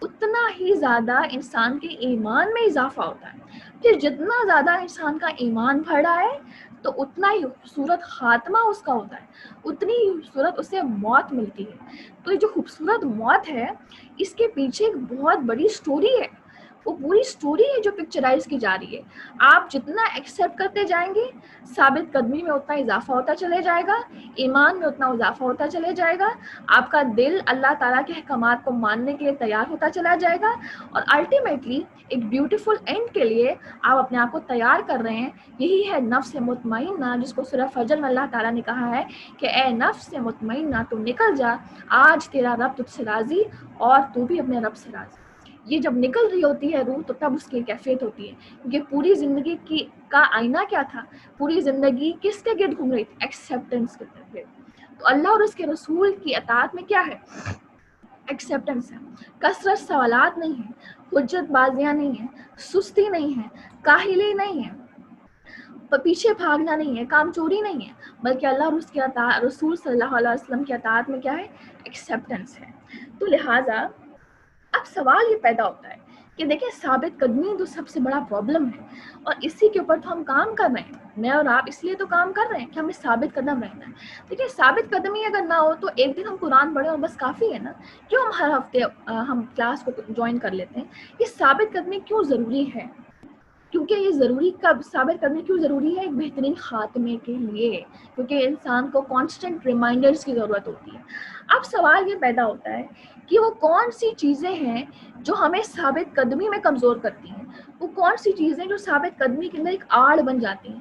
[SPEAKER 1] اتنا ہی زیادہ انسان کے ایمان میں اضافہ ہوتا ہے. پھر جتنا زیادہ انسان کا ایمان بڑھ رہا ہے, تو اتنا ہی خوبصورت خاتمہ اس کا ہوتا ہے, اتنی ہی خوبصورت اسے موت ملتی ہے. تو یہ جو خوبصورت موت ہے, اس کے پیچھے ایک بہت بڑی سٹوری ہے. وہ پوری سٹوری ہے جو پکچرائز کی جا رہی ہے. آپ جتنا ایکسیپٹ کرتے جائیں گے, ثابت قدمی میں اتنا اضافہ ہوتا چلے جائے گا, ایمان میں اتنا اضافہ ہوتا چلے جائے گا, آپ کا دل اللہ تعالیٰ کے احکامات کو ماننے کے لیے تیار ہوتا چلا جائے گا, اور الٹیمیٹلی ایک بیوٹیفل اینڈ کے لیے آپ اپنے آپ کو تیار کر رہے ہیں. یہی ہے نفس مطمئنہ, جس کو سورہ فجر میں اللہ تعالیٰ نے کہا ہے کہ اے نفس مطمئنہ تو نکل جا, آج تیرا رب تجھ سے راضی اور تو بھی اپنے رب سے راضی. یہ جب نکل رہی ہوتی ہے روح, تو تب اس کی کیفیت ہوتی ہے, کیونکہ پوری زندگی کا آئینہ کیا تھا, پوری زندگی کس کے گرد گھوم رہی تھی؟ ایکسیپٹنس کے گرد. تو اللہ اور اس کے رسول کی اطاعت میں کیا ہے؟ ایکسیپٹنس ہے. کثرت سوالات نہیں ہے, حجت بازیاں نہیں ہیں, سستی نہیں ہے, کاہلی نہیں ہے, پیچھے بھاگنا نہیں ہے, کام چوری نہیں ہے, بلکہ اللہ اور اس کے رسول صلی اللہ علیہ وسلم کی اطاعت میں کیا ہے؟ ایکسیپٹنس ہے. تو لہٰذا اب سوال یہ پیدا ہوتا ہے کہ دیکھیں, ثابت قدمی تو سب سے بڑا پرابلم ہے, اور اسی کے اوپر تو ہم کام کر رہے ہیں. میں اور آپ اس لیے تو کام کر رہے ہیں کہ ہمیں ثابت قدم رہنا ہے. دیکھیں, ثابت قدمی اگر نہ ہو تو ایک دن ہم قرآن پڑھیں اور بس کافی ہے نا. کیوں ہم ہر ہفتے ہم کلاس کو جوائن کر لیتے ہیں؟ یہ ثابت قدمی کیوں ضروری ہے؟ کیونکہ یہ ضروری کب ثابت کرنے کیوں ضروری ہے؟ ایک بہترین خاتمے کے لیے, کیونکہ انسان کو کانسٹنٹ ریمائنڈرز کی ضرورت ہوتی ہے. اب سوال یہ پیدا ہوتا ہے کہ وہ کون سی چیزیں ہیں جو ہمیں ثابت قدمی میں کمزور کرتی ہیں, وہ کون سی چیزیں جو ثابت قدمی کے اندر ایک آڑ بن جاتی ہیں.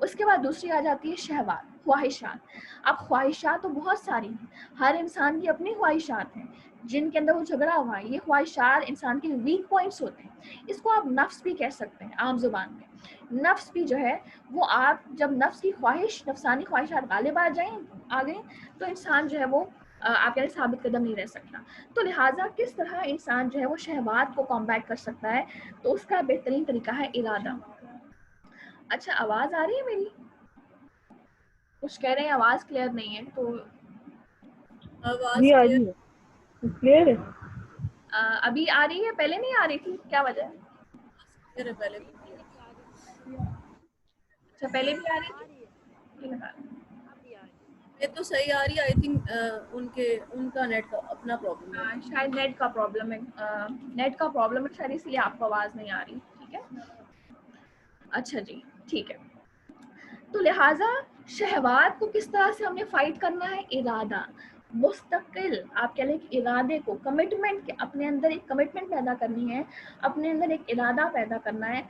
[SPEAKER 1] اس کے بعد دوسری آ جاتی ہے شہوات, خواہشات. اب خواہشات تو بہت ساری ہیں, ہر انسان کی اپنی خواہشات ہیں جن کے اندر وہ جھگڑا ہوا ہے. یہ خواہشات انسان کے ویک پوائنٹس ہوتے ہیں. اس کو آپ نفس بھی کہہ سکتے ہیں عام زبان میں. نفس بھی جو ہے وہ آپ جب نفس کی خواہش, نفسانی خواہشات غالب آ گئیں تو انسان جو ہے وہ آپ کہہ ثابت قدم نہیں رہ سکتا. تو لہٰذا کس طرح انسان جو ہے وہ شہوات کو کمبیٹ کر سکتا ہے, تو اس کا بہترین طریقہ ہے ارادہ. اچھا, آواز آ رہی ہے میری؟ کچھ کہہ رہے ہیں آواز کلیئر نہیں ہے تو
[SPEAKER 2] جی آ رہی ہے, کلیئر ہے.
[SPEAKER 1] ابھی آ رہی ہے, پہلے نہیں آ رہی تھی, کیا وجہ ہے؟
[SPEAKER 2] پہلے
[SPEAKER 1] اچھا, پہلے بھی آ رہی تھی.
[SPEAKER 2] یہ تو صحیح آ رہی ہے. آئی تھنک ان کا نیٹ کا اپنا پرابلم ہے.
[SPEAKER 1] شاید نیٹ کا پرابلم ہے, نیٹ کا پرابلم ہے شاید, اس لیے آپ کو آواز نہیں آ رہی. ٹھیک ہے, اچھا جی, ٹھیک ہے. تو لہٰذا شہوات کو کس طرح سے ہم نے فائٹ کرنا ہے؟ ارادہ, مستقل آپ کہہ لیں کہ ارادے کو, کمٹمنٹ, اپنے اندر ایک کمٹمنٹ پیدا کرنی ہے, اپنے اندر ایک ارادہ پیدا کرنا ہے,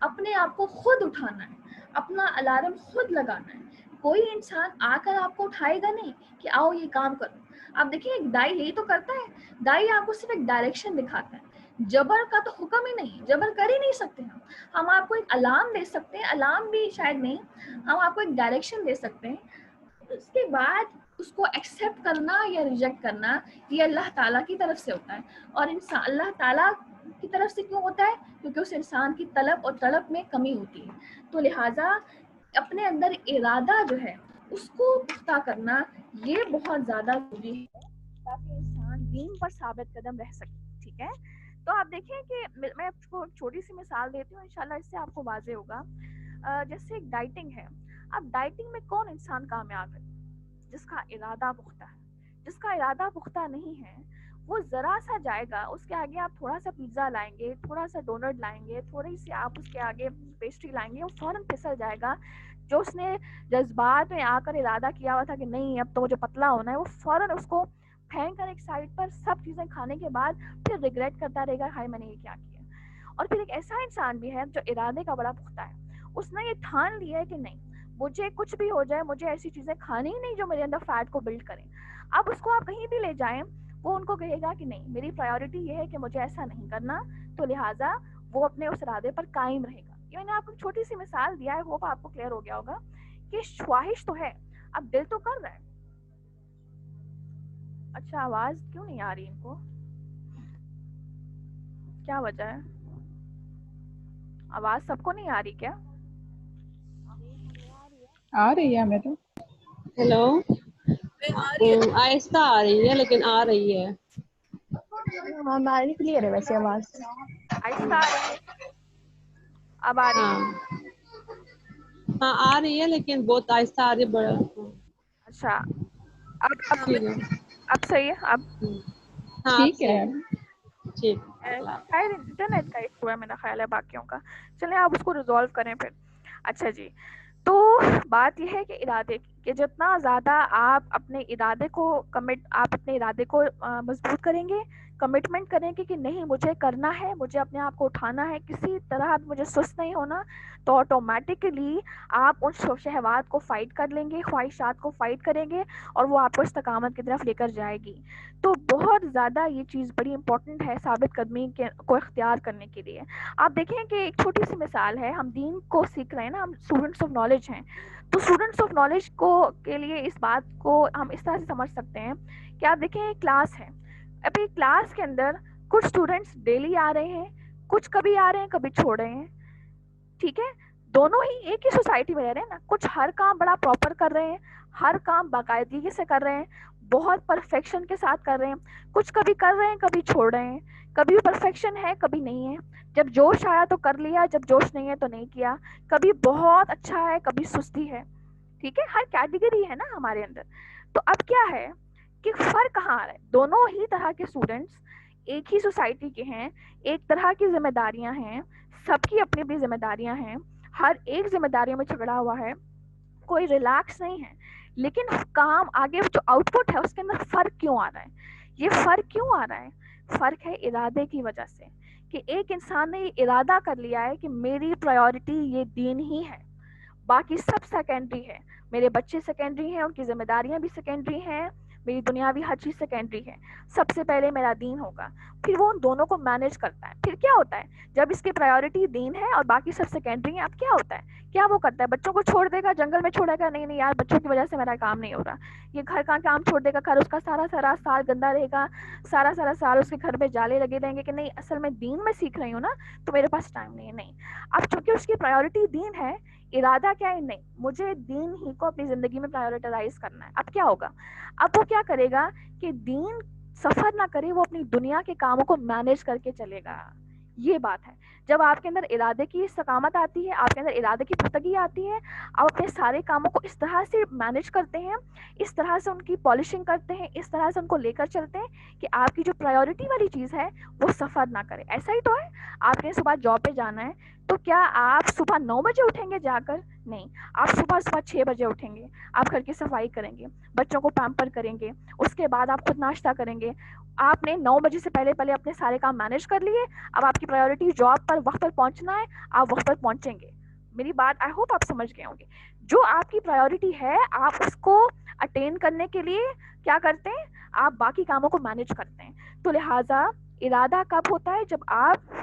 [SPEAKER 1] اپنے آپ کو خود اٹھانا ہے, اپنا الارم خود لگانا ہے. کوئی انسان آ کر آپ کو اٹھائے گا نہیں کہ آؤ یہ کام کرو. آپ دیکھیں ایک دائی یہی تو کرتا ہے, دائی آپ کو صرف ایک ڈائریکشن دکھاتا ہے, جبر کا تو حکم ہی نہیں, جبر کر ہی نہیں سکتے ہم آپ کو ایک الارم دے سکتے ہیں, الارم بھی شاید نہیں, ہم آپ کو ایک ڈائریکشن دے سکتے ہیں. اس کے بعد اس کو ایکسیپٹ کرنا یا ریجیکٹ کرنا یہ اللہ تعالیٰ کی طرف سے ہوتا ہے. اور انسان اللہ تعالیٰ کی طرف سے کیوں ہوتا ہے؟ کیونکہ اس انسان کی طلب اور طلب میں کمی ہوتی ہے. تو لہٰذا اپنے اندر ارادہ جو ہے اس کو پختہ کرنا یہ بہت زیادہ ضروری ہے تاکہ انسان دین پر ثابت قدم رہ سکے. ٹھیک ہے, تو آپ دیکھیں کہ میں آپ کو چھوٹی سی مثال دیتی ہوں, انشاءاللہ اس سے آپ کو واضح ہوگا. جیسے ایک ڈائٹنگ ہے. اب ڈائٹنگ میں کون انسان کامیاب ہے؟ جس کا ارادہ پختہ ہے. جس کا ارادہ پختہ نہیں ہے وہ ذرا سا جائے گا, اس کے آگے آپ تھوڑا سا پیزا لائیں گے, تھوڑا سا ڈونٹ لائیں گے, تھوڑی سی آپ اس کے آگے پیسٹری لائیں گے, وہ فوراً پھسل جائے گا. جو اس نے جذبات میں آ کر ارادہ کیا ہوا تھا کہ نہیں اب تو مجھے پتلا ہونا ہے, وہ فوراً اس کو پھینک کر ایک سائڈ پر سب چیزیں کھانے کے بعد پھر ریگریٹ کرتا رہے گا, ہائے میں نے یہ کیا کیا. اور پھر ایک ایسا انسان بھی ہے جو ارادے کا بڑا پختہ ہے, اس نے یہ ٹھان لیا ہے کہ نہیں مجھے کچھ بھی ہو جائے, مجھے ایسی چیزیں کھانی ہی نہیں جو میرے اندر فیٹ کو بلڈ کریں. اب اس کو آپ کہیں بھی لے جائیں وہ ان کو کہے گا کہ نہیں میری پرائیورٹی یہ ہے کہ مجھے ایسا نہیں کرنا, تو لہٰذا وہ اپنے اس ارادے پر قائم رہے گا. یہ میں نے آپ کو چھوٹی سی مثال دیا ہے, وہ آپ کو کلیئر ہو گیا ہوگا کہ خواہش تو ہے, اب دل تو کر رہا ہے. اچھا, آواز کیوں نہیں آ رہی ان کو, کیا وجہ ہے؟ آواز سب کو نہیں آ رہی کیا؟
[SPEAKER 3] آ رہی ہے ہمیں تو.
[SPEAKER 4] ہیلو,
[SPEAKER 2] آ رہی ہے.
[SPEAKER 4] آہستہ آ رہی ہے لیکن آ رہی ہے.
[SPEAKER 3] ہاں ہماری کلیئر ہے ویسے آواز.
[SPEAKER 1] آہستہ آ رہی ہے, اب آ رہی
[SPEAKER 4] ہاں
[SPEAKER 1] ہے؟
[SPEAKER 4] ہاں آ رہی ہے لیکن بہت آہستہ آ رہی ہے. بڑا
[SPEAKER 1] اچھا, اب
[SPEAKER 4] ٹھیک ہے,
[SPEAKER 1] اب صحیح ہے. اب
[SPEAKER 4] ہاں آپ
[SPEAKER 3] ٹھیک
[SPEAKER 4] سے
[SPEAKER 3] ہے.
[SPEAKER 4] ٹھیک.
[SPEAKER 1] شاید انٹرنیٹ کا ایشو ہے میرا خیال ہے باقیوں کا. چلیں آپ اس کو ریزالو کریں پھر. اچھا جی, تو بات یہ ہے کہ ارادے کی, کہ جتنا زیادہ آپ اپنے ارادے کو آپ اپنے ارادے کو مضبوط کریں گے, کمٹمنٹ کریں گے کہ نہیں مجھے کرنا ہے, مجھے اپنے آپ کو اٹھانا ہے, کسی طرح مجھے سست نہیں ہونا, تو آٹومیٹکلی آپ ان شہوات کو فائٹ کر لیں گے, خواہشات کو فائٹ کریں گے, اور وہ آپ کو استقامت کی طرف لے کر جائے گی. تو بہت زیادہ یہ چیز بڑی امپورٹنٹ ہے ثابت قدمی کو اختیار کرنے کے لیے. آپ دیکھیں کہ ایک چھوٹی سی مثال ہے, ہم دین کو سیکھ رہے ہیں نا, ہم اسٹوڈنٹس آف نالج ہیں, تو اسٹوڈنٹس آف نالج کو کے لیے اس بات کو ہم اس طرح سے سمجھ سکتے ہیں کہ آپ دیکھیں ایک کلاس ہے, ابھی کلاس کے اندر کچھ اسٹوڈنٹس ڈیلی آ رہے ہیں, کچھ کبھی آ رہے ہیں کبھی چھوڑ رہے ہیں. ٹھیک ہے, دونوں ہی ایک ہی سوسائٹی میں رہ رہے ہیں نا, کچھ ہر کام بڑا پراپر کر رہے ہیں, ہر کام باقاعدگی سے کر رہے ہیں, بہت پرفیکشن کے ساتھ کر رہے ہیں, کچھ کبھی کر رہے ہیں کبھی چھوڑ رہے ہیں, کبھی پرفیکشن ہے کبھی نہیں ہے, جب جوش آیا تو کر لیا, جب جوش نہیں ہے تو نہیں کیا, کبھی بہت اچھا ہے کبھی سستی ہے. ٹھیک ہے, ہر کیٹیگری ہے نا ہمارے اندر. تو اب کیا ہے کہ فرق کہاں آ رہا ہے؟ دونوں ہی طرح کے اسٹوڈنٹس ایک ہی سوسائٹی کے ہیں, ایک طرح کی ذمہ داریاں ہیں, سب کی اپنی اپنی ذمہ داریاں ہیں, ہر ایک ذمہ داریوں میں جھگڑا ہوا ہے, کوئی ریلیکس نہیں ہے, لیکن کام آگے جو آؤٹ پٹ ہے اس کے اندر فرق کیوں آ رہا ہے؟ یہ فرق کیوں آ رہا ہے؟ فرق ہے ارادے کی وجہ سے, کہ ایک انسان نے یہ ارادہ کر لیا ہے کہ میری پرائیورٹی یہ دین ہی ہے,
[SPEAKER 5] باقی سب سیکنڈری ہے. میرے بچے سیکنڈری ہیں, ان کی ذمہ داریاں بھی سیکنڈری ہیں, میری دنیاوی ہر چیز سیکنڈری ہے. سب سے پہلے میرا دین ہوگا, پھر وہ ان دونوں کو مینیج کرتا ہے. پھر کیا ہوتا ہے جب اس کی پرائیورٹی دین ہے اور باقی سب سیکنڈری ہیں, اب کیا ہوتا ہے, کیا وہ کرتا ہے, بچوں کو چھوڑ دے گا, جنگل میں چھوڑے گا, نہیں نہیں یار بچوں کی وجہ سے میرا کام نہیں ہو رہا, یہ گھر کا کام چھوڑ دے گا, گھر اس کا سارا سارا سال گندا رہے گا, سارا سارا سال اس کے گھر میں جالے لگے رہیں گے کہ نہیں اصل میں دین میں سیکھ رہی ہوں نا تو میرے پاس ٹائم نہیں ہے. نہیں, اب چونکہ اس کی پرائیورٹی دین ہے, ارادہ کیا ہے, نہیں مجھے دین ہی کو اپنی زندگی میں پرائیورٹائز کرنا ہے. اب کیا ہوگا, اب وہ کیا کرے گا کہ دین سفر نہ کرے, وہ اپنی دنیا کے کاموں کو مینیج کر کے چلے گا. یہ بات ہے. جب آپ کے اندر ارادے کی استقامت آتی ہے, آپ کے اندر ارادے کی پختگی آتی ہے, آپ اپنے سارے کاموں کو اس طرح سے مینیج کرتے ہیں, اس طرح سے ان کی پالشنگ کرتے ہیں, اس طرح سے ان کو لے کر چلتے ہیں کہ آپ کی جو پرائیورٹی والی چیز ہے وہ سفر نہ کرے. ایسا ہی تو ہے, آپ نے صبح جاب پہ جانا ہے تو کیا آپ صبح 9 بجے اٹھیں گے جا کر, نہیں, آپ صبح 6 بجے اٹھیں گے, آپ گھر کی صفائی کریں گے, بچوں کو پیمپر کریں گے, اس کے بعد آپ خود ناشتہ کریں گے. آپ نے 9 بجے سے پہلے پہلے اپنے سارے کام مینیج کر لیے. اب آپ کی پرائیورٹی جاب پر وقت پر پہنچنا ہے, آپ وقت پر پہنچیں گے. میری بات آئی ہوپ آپ سمجھ گئے ہوں گے. جو آپ کی پرائیورٹی ہے آپ اس کو اٹین کرنے کے لیے کیا کرتے ہیں, آپ باقی کاموں کو مینیج کرتے ہیں. تو لہٰذا ارادہ کب ہوتا ہے, جب آپ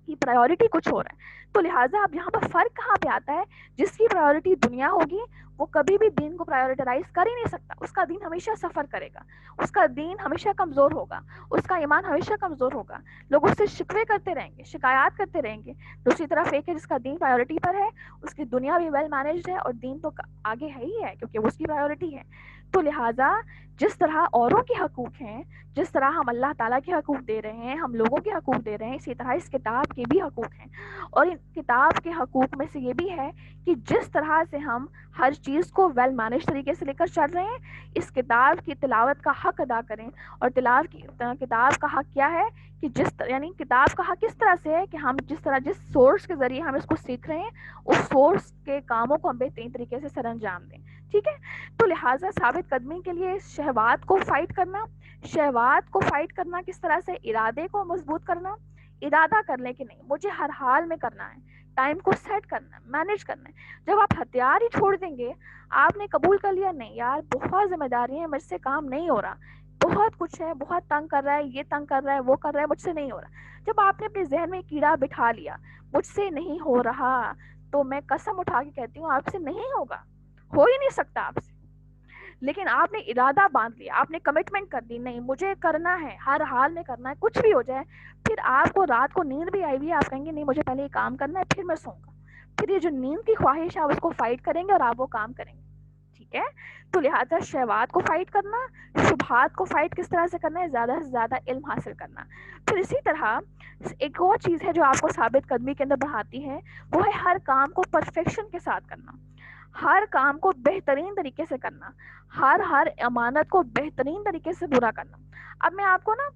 [SPEAKER 5] کی پرائیورٹی کچھ ہو رہا ہے. تو لہٰذا اب یہاں پر فرق کہاں پہ آتا ہے, جس کی پرائیورٹی دنیا ہوگی وہ کبھی بھی دین کو پرائیورٹائز کر ہی نہیں سکتا, اس کا دین ہمیشہ سفر کرے گا, اس کا دین ہمیشہ کمزور ہوگا, اس کا ایمان ہمیشہ کمزور ہوگا, لوگ اس سے شکوے کرتے رہیں گے, شکایات کرتے رہیں گے. دوسری طرف ایک ہے جس کا دین پرائیورٹی پر ہے, اس کی دنیا بھی ویل مینیجڈ ہے اور دین تو آگے ہے ہی ہے کیونکہ وہ اس کی پرائیورٹی ہے. تو لہٰذا جس طرح اوروں کے حقوق ہیں, جس طرح ہم اللہ تعالیٰ کے حقوق دے رہے ہیں, ہم لوگوں کے حقوق دے رہے ہیں, اسی طرح اس کتاب کے بھی حقوق ہیں. اور ان کتاب کے حقوق میں سے یہ بھی ہے کہ جس طرح سے ہم ہر چیز کو ویل مینیج طریقے سے لے کر چل رہے ہیں, اس کتاب کی تلاوت کا حق ادا کریں. اور تلاوت کی کتاب کا حق کیا ہے کہ یعنی کتاب کا حق اس طرح سے ہے کہ ہم جس سورس کے ذریعے ہم اس کو سیکھ رہے ہیں اس سورس کے کاموں کو ہم بہترین طریقے سے سر انجام دیں. ٹھیک ہے, تو لہٰذا ثابت قدمی کے لیے شہوات کو فائٹ کرنا کس طرح سے, ارادے کو مضبوط کرنا, ارادہ کر لیں کہ نہیں مجھے ہر حال میں کرنا ہے, ٹائم کو سیٹ کرنا ہے, مینیج کرنا ہے. جب آپ ہتھیار ہی چھوڑ دیں گے, آپ نے قبول کر لیا نہیں یار بہت ذمہ داری ہے, مجھ سے کام نہیں ہو رہا, بہت کچھ ہے, بہت تنگ کر رہا ہے, یہ تنگ کر رہا ہے, وہ کر رہا ہے, مجھ سے نہیں ہو رہا. جب آپ نے اپنے ذہن میں کیڑا بٹھا لیا مجھ سے نہیں ہو رہا, تو میں قسم اٹھا کے کہتی ہوں آپ سے نہیں ہوگا, ہو ہی نہیں سکتا آپ سے. لیکن آپ نے ارادہ باندھ لیا, آپ نے کمٹمنٹ کر دی, نہیں مجھے کرنا ہے, ہر حال میں کرنا ہے, کچھ بھی ہو جائے. پھر آپ کو رات کو نیند بھی آئی ہوئی ہے, آپ کہیں گے نہیں مجھے پہلے یہ کام کرنا ہے پھر میں سوؤں گا. پھر یہ جو نیند کی خواہش ہے آپ اس کو فائٹ کریں گے اور آپ وہ کام کریں گے. ٹھیک ہے, تو لہٰذا شہوات کو فائٹ کرنا, شبہات کو فائٹ کس طرح سے کرنا ہے, زیادہ سے زیادہ علم حاصل کرنا. پھر اسی طرح ایک اور چیز ہے جو آپ کو ثابت قدمی کے اندر بڑھاتی ہے, وہ ہے ہر کام کو پرفیکشن کے ساتھ کرنا, ہر کام کو بہترین طریقے سے کرنا, ہر امانت کو بہترین طریقے سے پورا کرنا. اب میں آپ کو نا,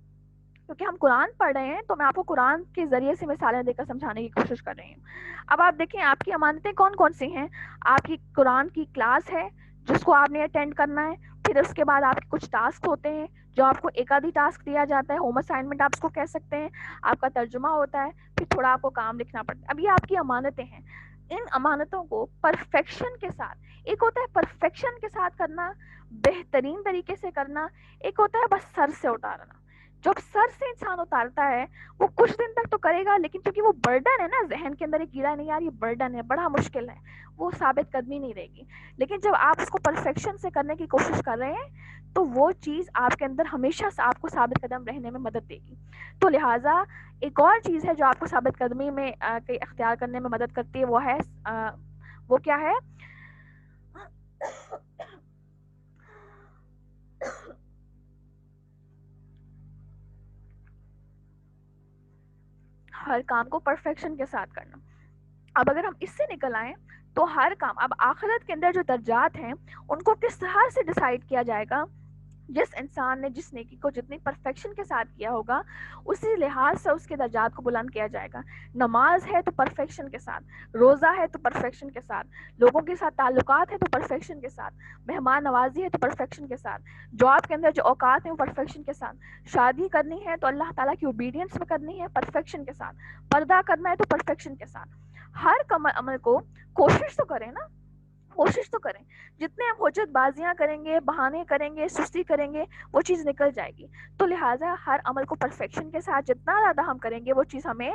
[SPEAKER 5] کیونکہ ہم قرآن پڑھ رہے ہیں تو میں آپ کو قرآن کے ذریعے سے مثالیں دے کر سمجھانے کی کوشش کر رہی ہوں. اب آپ دیکھیں آپ کی امانتیں کون کون سی ہیں. آپ کی قرآن کی کلاس ہے جس کو آپ نے اٹینڈ کرنا ہے, پھر اس کے بعد آپ کے کچھ ٹاسک ہوتے ہیں جو آپ کو ایک آدھی ٹاسک دیا جاتا ہے, ہوم اسائنمنٹ آپ اس کو کہہ سکتے ہیں, آپ کا ترجمہ ہوتا ہے, پھر تھوڑا آپ کو کام لکھنا پڑتا ہے. اب یہ آپ کی امانتیں ہیں, ان امانتوں کو پرفیکشن کے ساتھ, ایک ہوتا ہے پرفیکشن کے ساتھ کرنا, بہترین طریقے سے کرنا, ایک ہوتا ہے بس سر سے اتارنا. جب سر سے انسان اتارتا ہے وہ کچھ دن تک تو کرے گا, لیکن کیونکہ وہ برڈن ہے نا, ذہن کے اندر ایک کیڑا نہیں یار یہ برڈن ہے, بڑا مشکل ہے, وہ ثابت قدمی نہیں رہے گی. لیکن جب آپ اس کو پرفیکشن سے کرنے کی کوشش کر رہے ہیں تو وہ چیز آپ کے اندر ہمیشہ آپ کو ثابت قدم رہنے میں مدد دے گی. تو لہٰذا ایک اور چیز ہے جو آپ کو ثابت قدمی میں اختیار کرنے میں مدد کرتی ہے, وہ ہے وہ کیا ہے, ہر کام کو پرفیکشن کے ساتھ کرنا. اب اگر ہم اس سے نکل آئیں تو ہر کام, اب آخرت کے اندر جو درجات ہیں ان کو کس طرح سے ڈیسائیڈ کیا جائے گا, جس انسان نے جس نیکی کو جتنی پرفیکشن کے ساتھ کیا ہوگا اسی لحاظ سے اس کے درجات کو بلند کیا جائے گا. نماز ہے تو پرفیکشن کے ساتھ, روزہ ہے تو پرفیکشن کے ساتھ, لوگوں کے ساتھ تعلقات ہے تو پرفیکشن کے ساتھ, مہمان نوازی ہے تو پرفیکشن کے ساتھ, جاب کے اندر جو اوقات ہیں وہ پرفیکشن کے ساتھ, شادی کرنی ہے تو اللہ تعالیٰ کی اوبیڈینس میں کرنی ہے پرفیکشن کے ساتھ, پردہ کرنا ہے تو پرفیکشن کے ساتھ. ہر عمل کو کوشش تو کریں نا, کوشش تو کریں. جتنے ہم حجت بازیاں کریں گے، بہانے کریں گے، سستی کریں گے، وہ چیز نکل جائے گی. تو لہٰذا ہر عمل کو پرفیکشن کے ساتھ جتنا زیادہ ہم کریں گے وہ چیز ہمیں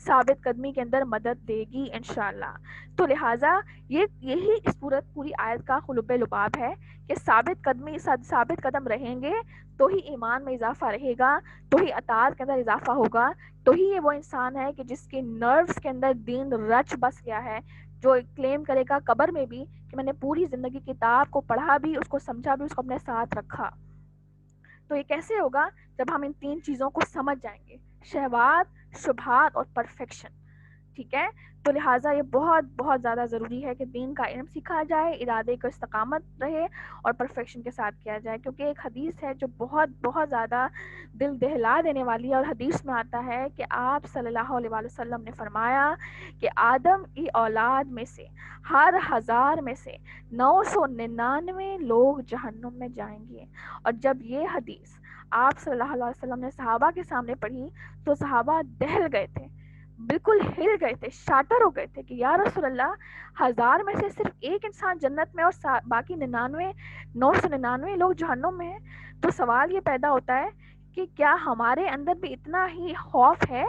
[SPEAKER 5] ثابت قدمی کے اندر مدد دے گی انشاءاللہ. تو لہٰذا یہی اس پوری آیت کا قلب لباب ہے کہ ثابت قدم رہیں گے تو ہی ایمان میں اضافہ رہے گا، تو ہی اطاعت کے اندر اضافہ ہوگا، تو ہی یہ وہ انسان ہے کہ جس کے نروز کے اندر دین رچ بس گیا ہے، جو کلیم کرے گا قبر میں بھی کہ میں نے پوری زندگی کتاب کو پڑھا بھی، اس کو سمجھا بھی، اس کو اپنے ساتھ رکھا. تو یہ کیسے ہوگا؟ جب ہم ان 3 چیزوں کو سمجھ جائیں گے، شہوات، شبہات اور پرفیکشن. ٹھیک ہے؟ تو لہٰذا یہ بہت بہت زیادہ ضروری ہے کہ دین کا علم سیکھا جائے، ارادے کو استقامت رہے اور پرفیکشن کے ساتھ کیا جائے. کیونکہ ایک حدیث ہے جو بہت بہت زیادہ دل دہلا دینے والی ہے، اور حدیث میں آتا ہے کہ آپ صلی اللہ علیہ وآلہ وسلم نے فرمایا کہ آدم کی اولاد میں سے ہر 1000 میں سے 999 لوگ جہنم میں جائیں گے. اور جب یہ حدیث آپ صلی اللہ علیہ وسلم نے صحابہ کے سامنے پڑھی تو صحابہ دہل گئے تھے، بالکل ہل گئے تھے، شاٹر ہو گئے تھے کہ یا رسول اللہ، 1000 میں سے صرف ایک انسان جنت میں اور باقی 999 لوگ جہنم میں ہیں. تو سوال یہ پیدا ہوتا ہے کہ کیا ہمارے اندر بھی اتنا ہی خوف ہے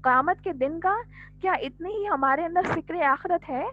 [SPEAKER 5] قیامت کے دن کا؟ کیا اتنی ہی ہمارے اندر فکر آخرت ہے؟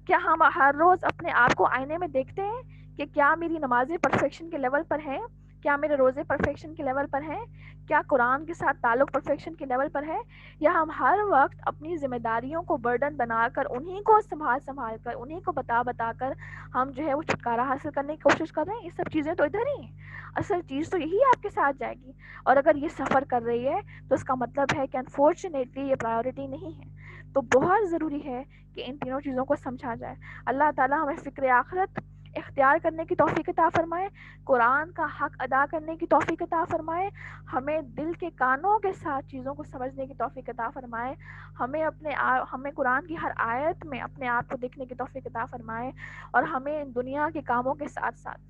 [SPEAKER 5] کیا ہم ہر روز اپنے آپ کو آئینے میں دیکھتے ہیں کہ کیا میری نمازیں پرفیکشن کے لیول پر ہیں؟ کیا میرے روزے پرفیکشن کے لیول پر ہیں؟ کیا قرآن کے ساتھ تعلق پرفیکشن کے لیول پر ہے؟ یا ہم ہر وقت اپنی ذمہ داریوں کو برڈن بنا کر انہی کو سنبھال کر انہی کو بتا کر ہم جو ہے وہ چھٹکارا حاصل کرنے کی کوشش کر رہے ہیں؟ یہ سب چیزیں تو ادھر ہی ہیں. اصل چیز تو یہی آپ کے ساتھ جائے گی. اور اگر یہ سفر کر رہی ہے تو اس کا مطلب ہے کہ انفارچونیٹلی یہ پرائیورٹی نہیں ہے. تو بہت ضروری ہے کہ ان تینوں چیزوں کو سمجھا جائے. اللہ تعالیٰ ہمیں فکر آخرت اختیار کرنے کی توفیق عطا فرمائے، قرآن کا حق ادا کرنے کی توفیق عطا فرمائے، ہمیں دل کے کانوں کے ساتھ چیزوں کو سمجھنے کی توفیق عطا فرمائے، ہمیں قرآن کی ہر آیت میں اپنے آپ کو دیکھنے کی توفیق عطا فرمائے، اور ہمیں دنیا کے کاموں کے ساتھ ساتھ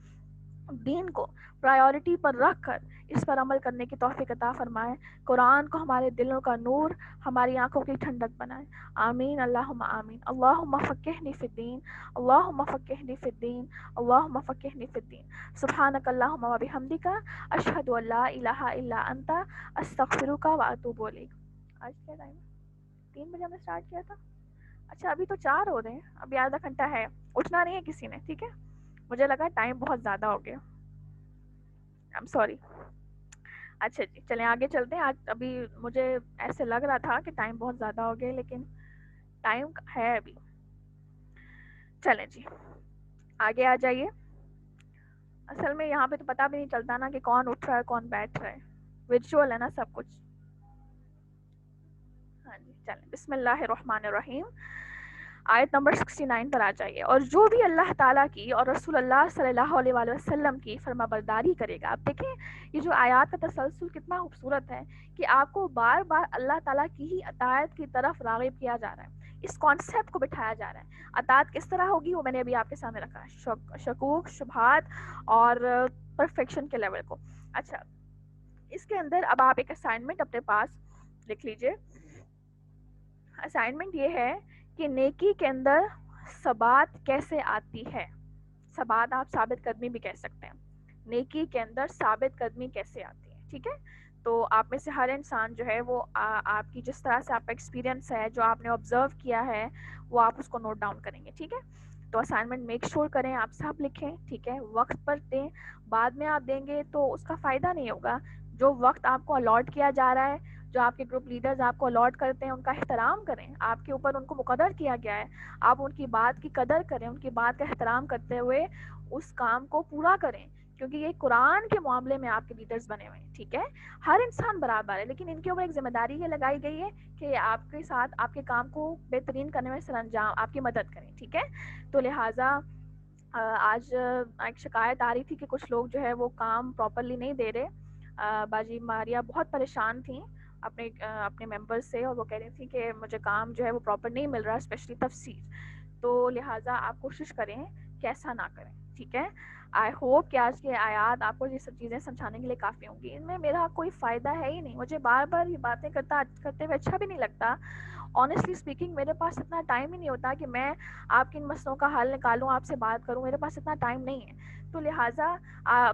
[SPEAKER 5] دین کو پرائیورٹی پر رکھ کر اس پر عمل کرنے کی توفیق عطا فرمائے. قرآن کو ہمارے دلوں کا نور، ہماری آنکھوں کی ٹھنڈک بنائے. آمین اللہم آمین. اللہم فقہنی فی الدین، اللہم فقہنی فی الدین، اللہم فقہنی فی الدین. سبحانک اللہم و بحمدک، اشہد ان لا الہ الا انت، استغفرک و اتوب الیک. آج کیا ٹائم ہے؟ 3 بجے ہم نے اسٹارٹ کیا تھا. اچھا ابھی تو 4 ہو رہے ہیں، ابھی آدھا گھنٹہ ہے. اٹھنا نہیں ہے کسی نے، ٹھیک ہے؟ مجھے لگا ٹائم بہت زیادہ ہو گیا. I'm sorry. اچھا جی چلیں آگے چلتے ہیں. آج ابھی مجھے ایسے لگ رہا تھا کہ ٹائم بہت زیادہ ہو گیا، لیکن ٹائم ہے ابھی. چلیں جی آگے آ جائیے. اصل میں یہاں پہ تو پتہ بھی نہیں چلتا نا کہ کون اٹھ رہا ہے کون بیٹھ رہا ہے، ویژول ہے نا سب کچھ. ہاں جی چلیں بسم اللہ الرحمن الرحیم. آیت نمبر 69 پر آ جائیے. اور جو بھی اللہ تعالیٰ کی اور رسول اللہ صلی اللہ علیہ وآلہ وسلم کی فرما برداری کرے گا. آپ دیکھیں یہ جو آیات کا تسلسل کتنا خوبصورت ہے کہ آپ کو بار بار اللہ تعالیٰ کی ہی اطاعت کی طرف راغب کیا جا رہا ہے، اس کانسیپٹ کو بٹھایا جا رہا ہے. اطاعت کس طرح ہوگی وہ میں نے ابھی آپ کے سامنے رکھا ہے، شکوک، شبہات اور پرفیکشن کے لیول کو. اچھا اس کے اندر اب آپ ایک اسائنمنٹ اپنے پاس لکھ لیجئے. اسائنمنٹ یہ ہے کہ نیکی کے اندر ثبات کیسے آتی ہے. ثبات آپ ثابت قدمی بھی کہہ سکتے ہیں. نیکی کے اندر ثابت قدمی کیسے آتی ہے، ٹھیک ہے؟ تو آپ میں سے ہر انسان جو ہے وہ آپ کی جس طرح سے آپ کا ایکسپیرینس ہے، جو آپ نے آبزرو کیا ہے، وہ آپ اس کو نوٹ ڈاؤن کریں گے، ٹھیک ہے؟ تو اسائنمنٹ میک شور کریں آپ سب لکھیں، ٹھیک ہے؟ وقت پر دیں. بعد میں آپ دیں گے تو اس کا فائدہ نہیں ہوگا. جو وقت آپ کو الاٹ کیا جا رہا ہے، جو آپ کے گروپ لیڈرز آپ کو الاٹ کرتے ہیں، ان کا احترام کریں. آپ کے اوپر ان کو مقرر کیا گیا ہے، آپ ان کی بات کی قدر کریں، ان کی بات کا احترام کرتے ہوئے اس کام کو پورا کریں. کیونکہ یہ قرآن کے معاملے میں آپ کے لیڈرز بنے ہوئے ہیں، ٹھیک ہے؟ ہر انسان برابر ہے، لیکن ان کے اوپر ایک ذمہ داری یہ لگائی گئی ہے کہ آپ کے ساتھ آپ کے کام کو بہترین کرنے میں سر انجام آپ کی مدد کریں، ٹھیک ہے؟ تو لہٰذا آج ایک شکایت آ رہی تھی کہ کچھ لوگ جو ہے وہ کام پراپرلی نہیں دے رہے. باجی ماریا بہت پریشان تھیں اپنے ممبر سے، اور وہ کہہ رہی تھی کہ مجھے کام جو ہے وہ پراپر نہیں مل رہا، اسپیشلی تفسیر. تو لہٰذا آپ کوشش کریں کہ ایسا نہ کریں، ٹھیک ہے؟ آئی ہوپ کہ آج کے آیات آپ کو یہ سب چیزیں سمجھانے کے لیے کافی ہوں گی. ان میں میرا کوئی فائدہ ہے ہی نہیں، مجھے بار بار یہ باتیں کرتے ہوئے اچھا بھی نہیں لگتا، آنیسٹلی اسپیکنگ میرے پاس اتنا ٹائم ہی نہیں ہوتا کہ میں آپ کے ان مسئلوں کا حل نکالوں، آپ سے بات کروں، میرے پاس اتنا ٹائم نہیں ہے. تو لہٰذا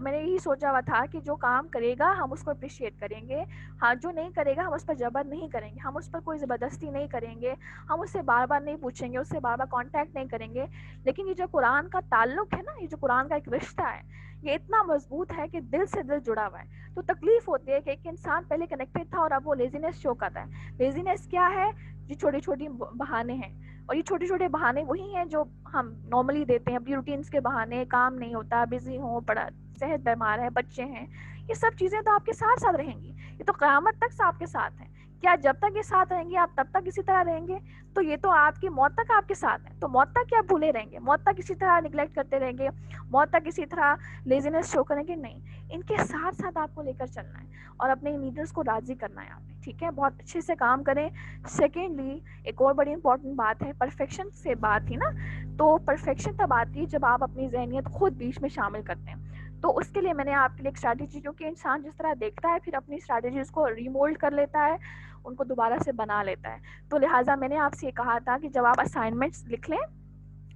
[SPEAKER 5] میں نے یہی سوچا ہوا تھا کہ جو کام کرے گا ہم اس کو اپریشیٹ کریں گے، ہاں جو نہیں کرے گا ہم اس پر جبر نہیں کریں گے، ہم اس پر کوئی زبردستی نہیں کریں گے، ہم اس سے بار بار نہیں پوچھیں گے، اس سے بار بار کانٹیکٹ نہیں کریں گے. لیکن یہ جو قرآن کا تعلق ہے نا، یہ جو قرآن کا ایک رشتہ ہے، یہ اتنا مضبوط ہے کہ دل سے دل جڑا ہوا ہے. تو تکلیف ہوتی ہے کہ ایک انسان پہلے کنیکٹڈ تھا اور اب وہ لیزینس شو کرتا ہے. لیزینس کیا ہے؟ یہ چھوٹی چھوٹی بہانے ہیں، اور یہ چھوٹے چھوٹے بہانے وہی ہیں جو ہم نارملی دیتے ہیں اپنی روٹینس کے بہانے، کام نہیں ہوتا، بزی ہوں، پڑا صحت بیمار ہے، بچے ہیں. یہ سب چیزیں تو آپ کے ساتھ ساتھ رہیں گی، یہ تو قیامت تک آپ کے ساتھ ہیں. کیا جب تک یہ ساتھ رہیں گے آپ تب تک اسی طرح رہیں گے؟ تو یہ تو آپ کی موت تک آپ کے ساتھ ہیں. تو موت تک کیا بھولے رہیں گے؟ موت تک اسی طرح نگلیکٹ کرتے رہیں گے؟ موت تک اسی طرح لیزینس شو کریں گے؟ نہیں، ان کے ساتھ ساتھ آپ کو لے کر چلنا ہے اور اپنے لیڈرس کو راضی کرنا ہے آپ نے. ٹھیک ہے، بہت اچھے سے کام کریں. سیکنڈلی ایک اور بڑی امپورٹنٹ بات ہے، پرفیکشن سے بات تھی نا، تو پرفیکشن تب آتی ہے جب آپ اپنی ذہنیت خود بیچ میں شامل کرتے ہیں. تو اس کے لیے میں نے آپ کے لیے ایک اسٹریٹجی، کیونکہ انسان جس طرح دیکھتا ہے پھر اپنی اسٹریٹجیز کو ریمولڈ کر لیتا ہے، ان کو دوبارہ سے بنا لیتا ہے. تو لہٰذا میں نے آپ سے یہ کہا تھا کہ جب آپ اسائنمنٹس لکھ لیں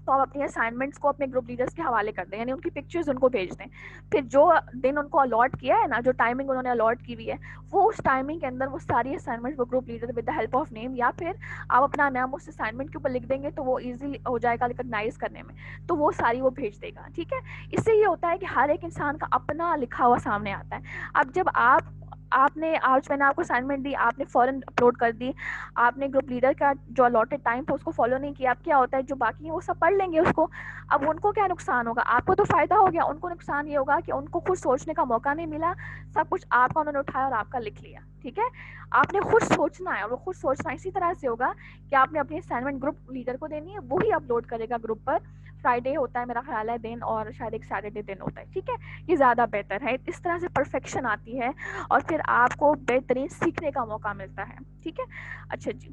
[SPEAKER 5] تو آپ اپنی اسائنمنٹس کو اپنے گروپ لیڈرس کے حوالے کر دیں، یعنی ان کی پکچرز ان کو بھیج دیں. پھر جو دن ان کو الاٹ کیا ہے نا، جو ٹائمنگ انہوں نے الاٹ کی ہوئی ہے، وہ اس ٹائمنگ کے اندر وہ ساری اسائنمنٹ وہ group leader with the help of name, یا پھر آپ اپنا نام اس اسائنمنٹ کے اوپر لکھ دیں گے تو وہ ایزی ہو جائے گا ریکگنائز کرنے میں. تو وہ ساری وہ بھیج دے گا. ٹھیک ہے، اس سے یہ ہوتا ہے کہ ہر ایک انسان کا اپنا لکھا ہوا سامنے آتا ہے. اب جب آپ نے آج میں نے آپ کو اسائنمنٹ دی، آپ نے فوراً اپلوڈ کر دی، آپ نے گروپ لیڈر کا جو الاٹڈ ٹائم تھا اس کو فالو نہیں کیا. اب کیا ہوتا ہے، جو باقی ہیں وہ سب پڑھ لیں گے اس کو. اب ان کو کیا نقصان ہوگا؟ آپ کو تو فائدہ ہو گیا، ان کو نقصان یہ ہوگا کہ ان کو خود سوچنے کا موقع نہیں ملا. سب کچھ آپ کا انہوں نے اٹھایا اور آپ کا لکھ لیا. ٹھیک ہے، آپ نے خود سوچنا ہے، اور وہ خود سوچنا اسی طرح سے ہوگا کہ آپ نے اپنی اسائنمنٹ گروپ لیڈر کو دینی ہے، وہی اپلوڈ کرے گا گروپ پر. فرائیڈے ہوتا ہے میرا خیال ہے دن، اور شاید ایک سیٹرڈے دن ہوتا ہے. ٹھیک ہے، یہ زیادہ بہتر ہے. اس طرح سے پرفیکشن آتی ہے اور پھر آپ کو بہترین سیکھنے کا موقع ملتا ہے. ٹھیک ہے، اچھا جی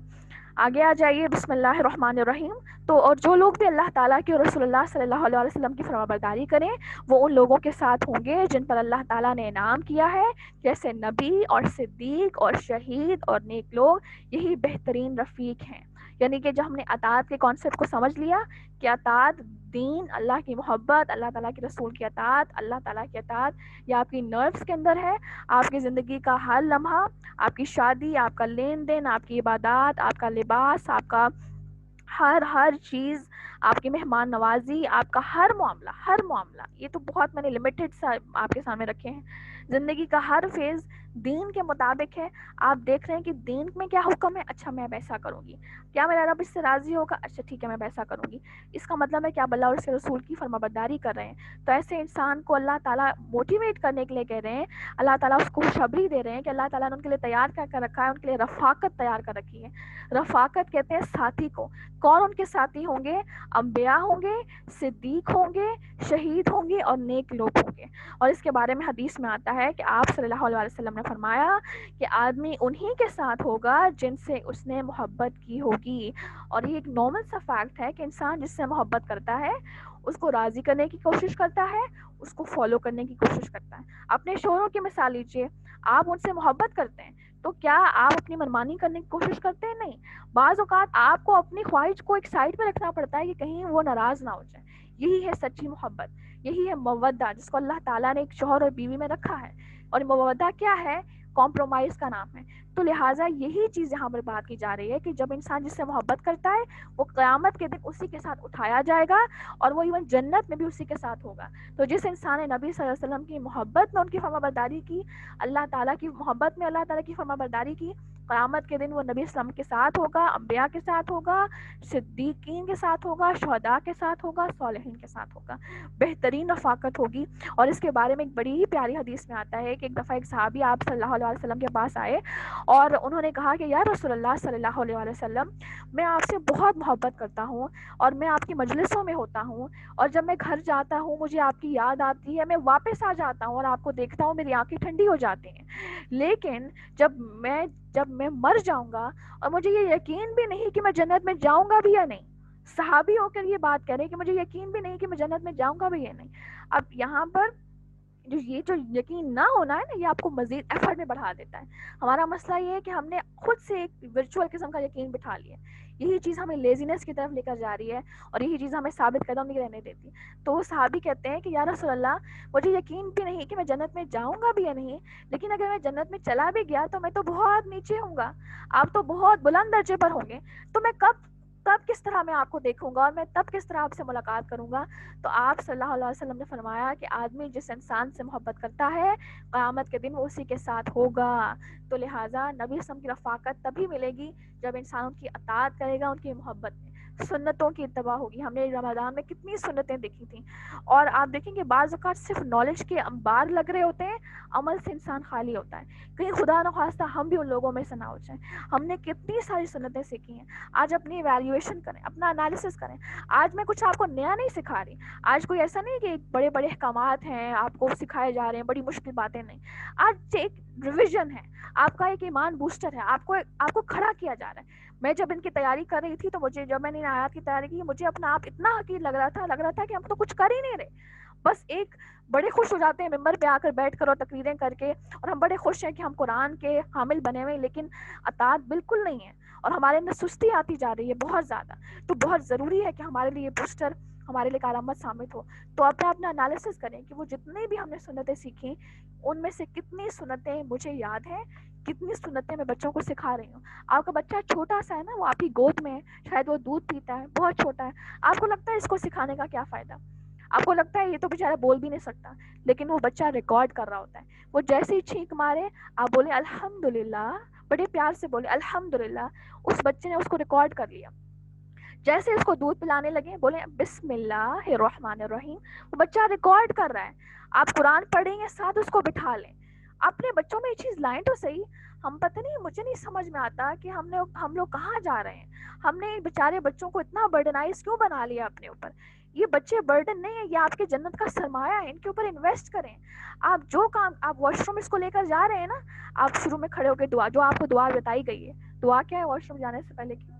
[SPEAKER 5] آگے آ جائیے. بسم اللہ الرحمن الرحیم. تو اور جو لوگ بھی اللہ تعالیٰ کی اور رسول اللہ صلی اللہ علیہ وسلم کی فرمانبرداری کریں وہ ان لوگوں کے ساتھ ہوں گے جن پر اللہ تعالیٰ نے انعام کیا ہے، جیسے نبی اور صدیق اور شہید اور نیک لوگ، یہی بہترین رفیق ہیں. یعنی کہ جب ہم نے اطاعت کے کانسیپٹ کو سمجھ لیا کہ اطاعت دین، اللہ کی محبت، اللہ تعالیٰ کے رسول کی اطاعت، اللہ تعالیٰ کی اطاعت یہ آپ کی نروس کے اندر ہے. آپ کی زندگی کا ہر لمحہ، آپ کی شادی، آپ کا لین دین، آپ کی عبادات، آپ کا لباس، آپ کا ہر چیز، آپ کی مہمان نوازی، آپ کا ہر معاملہ یہ تو بہت میں نے لمیٹڈ سا آپ کے سامنے رکھے ہیں. زندگی کا ہر فیز دین کے مطابق ہے. آپ دیکھ رہے ہیں کہ دین میں کیا حکم ہے، اچھا میں ویسا کروں گی. کیا میرا رب اس سے راضی ہوگا، اچھا ٹھیک ہے میں ویسا کروں گی. اس کا مطلب ہے کہ آپ اللہ اور اس کے رسول کی فرمانبرداری کر رہے ہیں. تو ایسے انسان کو اللہ تعالیٰ موٹیویٹ کرنے کے لیے کہہ رہے ہیں، اللہ تعالیٰ اس کو خوشخبری دے رہے ہیں کہ اللہ تعالیٰ نے ان کے لیے تیار کر رکھا ہے، ان کے لیے رفاقت تیار کر رکھی ہے. رفاقت کہتے ہیں ساتھی کو. کون ان کے ساتھی ہوں گے؟ انبیاء ہوں گے، صدیق ہوں گے، شہید ہوں گے اور نیک لوگ ہوں گے. اور اس کے بارے میں حدیث میں آتا ہے کہ آپ صلی اللہ علیہ وسلم نے فرمایا کہ آدمی انہی کے ساتھ ہوگا جن سے اس نے محبت کی ہوگی. اور یہ ایک نارمل سا فیکٹ ہے کہ انسان جس سے محبت کرتا ہے اس کو راضی کرنے کی کوشش کرتا ہے، اس کو فالو کرنے کی کوشش کرتا ہے. اپنے شوہروں کی مثال لیجیے، آپ ان سے محبت کرتے ہیں تو کیا آپ اپنی منمانی کرنے کی کوشش کرتے ہیں؟ نہیں. بعض اوقات آپ کو اپنی خواہش کو ایک سائڈ پہ رکھنا پڑتا ہے کہ کہیں وہ ناراض نہ ہو جائے. یہی ہے سچی محبت، یہی ہے مودہ جس کو اللہ تعالیٰ نے ایک شوہر اور بیوی میں رکھا ہے. اور مودہ کیا ہے؟ کمپرومائز کا نام ہے. تو لہٰذا یہی چیز یہاں پر بات کی جا رہی ہے کہ جب انسان جس سے محبت کرتا ہے وہ قیامت کے دن اسی کے ساتھ اٹھایا جائے گا، اور وہ ایون جنت میں بھی اسی کے ساتھ ہوگا. تو جس انسان نے نبی صلی اللہ علیہ وسلم کی محبت میں ان کی فرمانبرداری کی، اللہ تعالیٰ کی محبت میں اللہ تعالیٰ کی فرمانبرداری کی، قیامت کے دن وہ نبی صلی اللہ علیہ وسلم کے ساتھ ہوگا، انبیاء کے ساتھ ہوگا، صدیقین کے ساتھ ہوگا، شہداء کے ساتھ ہوگا، صالحین کے ساتھ ہوگا. بہترین رفاقت ہوگی. اور اس کے بارے میں ایک بڑی ہی پیاری حدیث میں آتا ہے کہ ایک دفعہ ایک صحابی آپ صلی اللہ علیہ وسلم کے پاس آئے اور انہوں نے کہا کہ یا رسول اللہ صلی اللہ علیہ وسلم، میں آپ سے بہت محبت کرتا ہوں اور میں آپ کی مجلسوں میں ہوتا ہوں، اور جب میں گھر جاتا ہوں مجھے آپ کی یاد آتی ہے، میں واپس آ جاتا ہوں اور آپ کو دیکھتا ہوں میری آنکھیں ٹھنڈی ہو جاتی ہیں. لیکن جب میں مر جاؤں گا اور مجھے یہ یقین بھی نہیں کہ میں جنت میں جاؤں گا بھی یا نہیں. صحابی ہو کر یہ بات کریں کہ مجھے یقین بھی نہیں کہ میں جنت میں جاؤں گا بھی یا نہیں. اب یہاں پر جو یقین نہ ہونا ہے نا، یہ آپ کو مزید ایفرٹ میں بڑھا دیتا ہے. ہمارا مسئلہ یہ ہے کہ ہم نے خود سے ایک ورچوئل قسم کا یقین بٹھا لیا. یہی چیز ہمیں لیزینس کی طرف لے کر جا رہی ہے اور یہی چیز ہمیں ثابت قدم نہیں رہنے دیتی. تو وہ صحابی کہتے ہیں کہ یا رسول اللہ مجھے یقین بھی نہیں کہ میں جنت میں جاؤں گا بھی یا نہیں، لیکن اگر میں جنت میں چلا بھی گیا تو میں تو بہت نیچے ہوں گا، آپ تو بہت بلند درجے پر ہوں گے، تو میں تب کس طرح میں آپ کو دیکھوں گا اور میں تب کس طرح آپ سے ملاقات کروں گا. تو آپ صلی اللہ علیہ وسلم نے فرمایا کہ آدمی جس انسان سے محبت کرتا ہے قیامت کے دن وہ اسی کے ساتھ ہوگا. تو لہٰذا نبی وسلم کی رفاقت تبھی ملے گی جب انسان ان کی اطاعت کرے گا، ان کی محبت میں سنتوں کی اتباع ہوگی. ہم نے رمضان میں کتنی سنتیں دیکھی تھیں، اور آپ دیکھیں کہ بعض اوقات صرف نالج کے انبار لگ رہے ہوتے ہیں، عمل سے انسان خالی ہوتا ہے. کہیں خدا نخواستہ ہم بھی ان لوگوں میں سے نہ ہو جائیں. ہم نے کتنی ساری سنتیں سیکھی ہیں. آج اپنی ایویلیویشن کریں، اپنا انالیسس کریں. آج میں کچھ آپ کو نیا نہیں سکھا رہی. آج کوئی ایسا نہیں کہ بڑے بڑے احکامات ہیں آپ کو سکھائے جا رہے ہیں، بڑی مشکل باتیں نہیں. آج ایک ریویژن ہے، آپ کا ایک ایمان بوسٹر ہے، آپ کو کھڑا کیا جا رہا ہے. میں جب ان کی تیاری کر رہی تھی تو جب میں نے آیات کی تیاری کی، مجھے اپنا آپ اتنا حقیر لگ رہا تھا کہ ہم تو کچھ کر ہی نہیں رہے. بس ایک بڑے خوش ہو جاتے ہیں ممبر پہ آ کر بیٹھ کر اور تقریریں کر کے، اور ہم بڑے خوش ہیں کہ ہم قرآن کے حامل بنے ہوئے، لیکن اطاعت بالکل نہیں ہے اور ہمارے اندر سستی آتی جا رہی ہے بہت زیادہ. تو بہت ضروری ہے کہ ہمارے لیے یہ بوسٹر ہمارے لیے کارآمد ثابت ہو. تو اپنا انالیسس کریں کہ وہ جتنے بھی ہم نے سنتیں سیکھیں ان میں سے کتنی سنتیں مجھے یاد ہیں، کتنی سنتیں میں بچوں کو سکھا رہی ہوں. آپ کا بچہ چھوٹا سا ہے نا، وہ آپ کی گود میں ہے، شاید وہ دودھ پیتا ہے، بہت چھوٹا ہے. آپ کو لگتا ہے اس کو سکھانے کا کیا فائدہ؟ آپ کو لگتا ہے یہ تو بیچارہ بول بھی نہیں سکتا، لیکن وہ بچہ ریکارڈ کر رہا ہوتا ہے. وہ جیسے ہی چھینک مارے آپ بولے الحمدللہ، بڑے پیار سے بولے الحمدللہ، اس بچے نے اس کو ریکارڈ کر لیا. جیسے اس کو دودھ پلانے لگے بولے بسم اللہ الرحمن الرحیم، وہ بچہ ریکارڈ کر رہا ہے. آپ قرآن پڑھیں یا ساتھ اس کو بٹھا لیں. اپنے بچوں میں یہ چیز لائیں تو صحیح. ہم پتہ نہیں، مجھے نہیں سمجھ میں آتا کہ ہم لوگ کہاں جا رہے ہیں. ہم نے بیچارے بچوں کو اتنا برڈنائز کیوں بنا لیا اپنے اوپر. یہ بچے برڈن نہیں ہے، یہ آپ کے جنت کا سرمایہ ہے. ان کے اوپر انویسٹ کریں. آپ جو کام، آپ واش روم اس کو لے کر جا رہے ہیں نا، آپ شروع میں کھڑے ہو کے دعا، جو آپ کو دعا بتائی گئی ہے. دعا کیا ہے واش روم جانے سے پہلے کی؟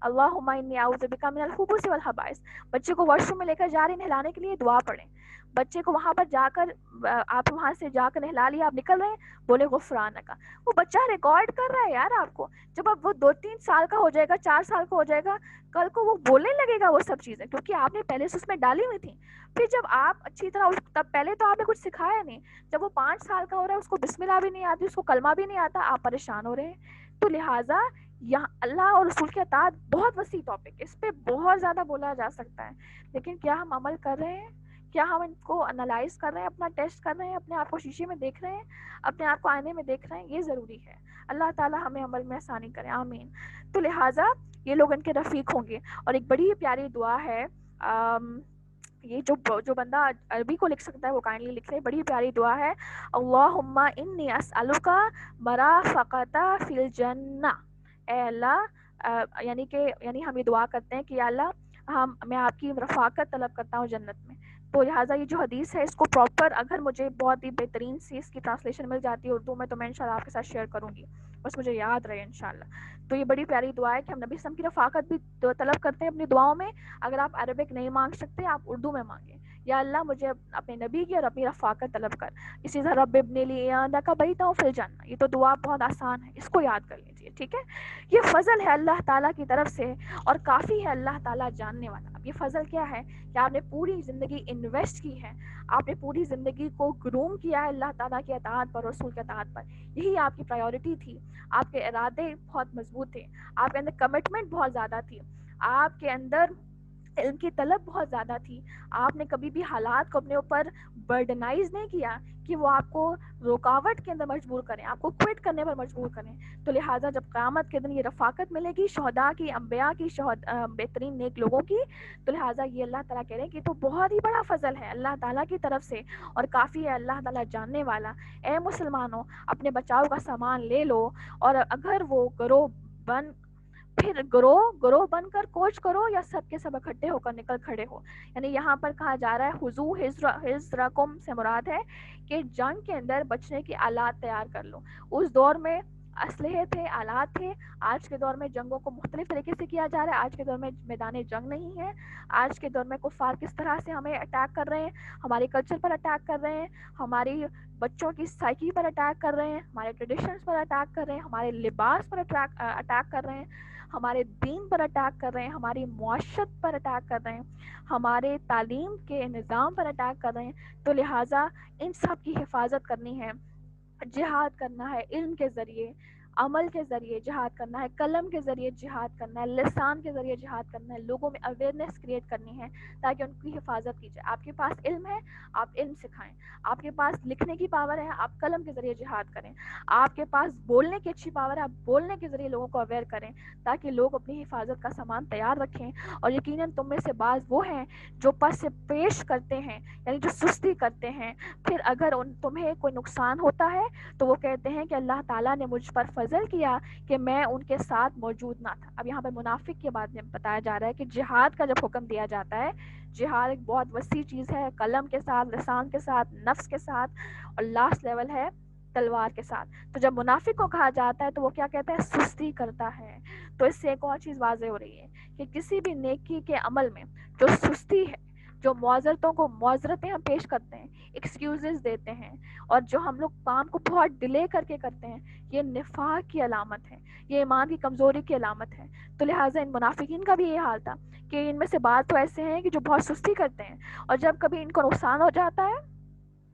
[SPEAKER 5] اللہم انی اعوذ بک من الخبث والخبائث. بچے کو واش روم میں لے کر جا رہے ہیں نہلانے کے لیے، دعا پڑھیں. بچے کو وہاں پر جا کر، آپ وہاں سے جا کر نہلا لیا، آپ نکل رہے ہیں، بولے غفرانک. وہ بچہ ریکارڈ کر رہا ہے یار آپ کو. جب اب وہ 2-3 سال کا ہو جائے گا، 4 سال کا ہو جائے گا، کل کو وہ بولنے لگے گا وہ سب چیزیں، کیونکہ آپ نے پہلے سے اس میں ڈالی ہوئی تھی. پھر جب آپ اچھی طرح، تب پہلے تو آپ نے کچھ سکھایا نہیں. جب وہ 5 سال کا ہو رہا ہے، اس کو بسم اللہ بھی نہیں آتی، اس کو کلمہ بھی نہیں آتا، آپ پریشان ہو رہے ہیں. تو لہٰذا یہاں اللہ اور رسول کی اطاعت بہت وسیع ٹاپک، اس پہ بہت زیادہ بولا جا سکتا ہے. لیکن کیا ہم عمل کر رہے ہیں؟ کیا ہم ان کو انالائز کر رہے ہیں، اپنا ٹیسٹ کر رہے ہیں، اپنے آپ کو شیشے میں دیکھ رہے ہیں، اپنے آپ کو آئینے میں دیکھ رہے ہیں؟ یہ ضروری ہے. اللہ تعالیٰ ہمیں عمل میں آسانی کرے، آمین. تو لہٰذا یہ لوگ ان کے رفیق ہوں گے. اور ایک بڑی پیاری دعا ہے، یہ جو بندہ عربی کو لکھ سکتا ہے وہ کائنڈلی لکھ لے. بڑی پیاری دعا ہے، اللہم انی اسألک مرافقۃ فی الجنہ. اے اللہ، یعنی ہم یہ دعا کرتے ہیں کہ یا اللہ، میں آپ کی رفاقت طلب کرتا ہوں جنت میں. تو لہٰذا یہ جو حدیث ہے، اس کو پراپر اگر مجھے بہت ہی بہترین سی اس کی ٹرانسلیشن مل جاتی ہے اردو میں، تو میں انشاءاللہ آپ کے ساتھ شیئر کروں گی، بس مجھے یاد رہے انشاءاللہ. تو یہ بڑی پیاری دعا ہے کہ ہم نبی صلی اللہ علیہ وسلم کی رفاقت بھی طلب کرتے ہیں اپنی دعاؤں میں. اگر آپ عربک نہیں مانگ سکتے، آپ اردو میں مانگیں، یا اللہ مجھے اپنے نبی کی اور اپنی رفاقت طلب کر. اسی طرح رب ابن لی عندک بیتا فی الجنہ، یہ تو دعا بہت آسان ہے، اس کو یاد کر لیجیے، ٹھیک ہے. یہ فضل ہے اللہ تعالیٰ کی طرف سے، اور کافی ہے اللہ تعالیٰ جاننے والا. اب یہ فضل کیا ہے کہ آپ نے پوری زندگی انویسٹ کی ہے، آپ نے پوری زندگی کو گروم کیا ہے اللہ تعالیٰ کی اطاعت پر، رسول کی اطاعت پر. یہی آپ کی پرائیورٹی تھی. آپ کے ارادے بہت مضبوط تھے، آپ کے اندر کمٹمنٹ بہت زیادہ تھی، آپ کے اندر علم کی طلب بہت زیادہ تھی. آپ نے کبھی بھی حالات کو اپنے اوپر برڈنائز نہیں کیا کہ وہ آپ کو رکاوٹ کے اندر مجبور کریں، آپ کو کوئٹ کرنے پر مجبور کریں. تو لہٰذا جب قیامت کے دن یہ رفاقت ملے گی شہداء کی، انبیاء کی، بہترین نیک لوگوں کی، تو لہٰذا یہ اللہ تعالیٰ کہہ رہے ہیں کہ تو بہت ہی بڑا فضل ہے اللہ تعالیٰ کی طرف سے، اور کافی ہے اللہ تعالیٰ جاننے والا. اے مسلمانوں، اپنے بچاؤ کا سامان لے لو، اور اگر وہ گروہ بن کر کوچ کرو، یا سب کے سب اکٹھے ہو کر نکل کھڑے ہو. یعنی یہاں پر کہا جا رہا ہے خذو حذرکم سے مراد ہے کہ جنگ کے اندر بچنے کی آلات تیار کر لو. اس دور میں اسلحے تھے، آلات تھے. آج کے دور میں جنگوں کو مختلف طریقے سے کیا جا رہا ہے. آج کے دور میں میدان جنگ نہیں ہے. آج کے دور میں کفار کس طرح سے ہمیں اٹیک کر رہے ہیں، ہمارے کلچر پر اٹیک کر رہے ہیں، ہماری بچوں کی سائیکی پر اٹیک کر رہے ہیں، ہمارے ٹریڈیشنز پر اٹیک کر رہے ہیں، ہمارے لباس پر اٹیک کر رہے ہیں، ہمارے دین پر اٹیک کر رہے ہیں، ہماری معاشرت پر اٹیک کر رہے ہیں، ہمارے تعلیم کے نظام پر اٹیک کر رہے ہیں. تو لہٰذا ان سب کی حفاظت کرنی ہے. جہاد کرنا ہے علم کے ذریعے، عمل کے ذریعے جہاد کرنا ہے، قلم کے ذریعے جہاد کرنا ہے، لسان کے ذریعے جہاد کرنا ہے. لوگوں میں اویئرنیس کریٹ کرنی ہے تاکہ ان کی حفاظت کی جائے. آپ کے پاس علم ہے، آپ علم سکھائیں. آپ کے پاس لکھنے کی پاور ہے، آپ قلم کے ذریعے جہاد کریں. آپ کے پاس بولنے کی اچھی پاور ہے، آپ بولنے کے ذریعے لوگوں کو اویئر کریں تاکہ لوگ اپنی حفاظت کا سامان تیار رکھیں. اور یقیناً تم میں سے بعض وہ ہیں جو پس سے پیش کرتے ہیں، یعنی جو سستی کرتے ہیں. پھر اگر تمہیں کوئی نقصان ہوتا ہے تو وہ کہتے ہیں کہ اللہ تعالیٰ نے مجھ پر فضل کیا کہ میں ان کے ساتھ موجود نہ تھا. اب یہاں پر منافق کے بارے میں بتایا جا رہا ہے کہ جہاد کا جب حکم دیا جاتا ہے، جہاد ایک بہت وسیع چیز ہے، قلم کے ساتھ، لسان کے ساتھ، نفس کے ساتھ، اور لاسٹ لیول ہے تلوار کے ساتھ. تو جب منافق کو کہا جاتا ہے تو وہ کیا کہتا ہے؟ سستی کرتا ہے. تو اس سے ایک اور چیز واضح ہو رہی ہے کہ کسی بھی نیکی کے عمل میں جو سستی ہے، جو معذرتوں کو معذرتیں ہم پیش کرتے ہیں، ایکسکیوزز دیتے ہیں، اور جو ہم لوگ کام کو بہت ڈیلے کر کے کرتے ہیں، یہ نفاق کی علامت ہے، یہ ایمان کی کمزوری کی علامت ہے. تو لہٰذا ان منافقین کا بھی یہ حال تھا کہ ان میں سے بعض تو ایسے ہیں کہ جو بہت سستی کرتے ہیں، اور جب کبھی ان کو نقصان ہو جاتا ہے،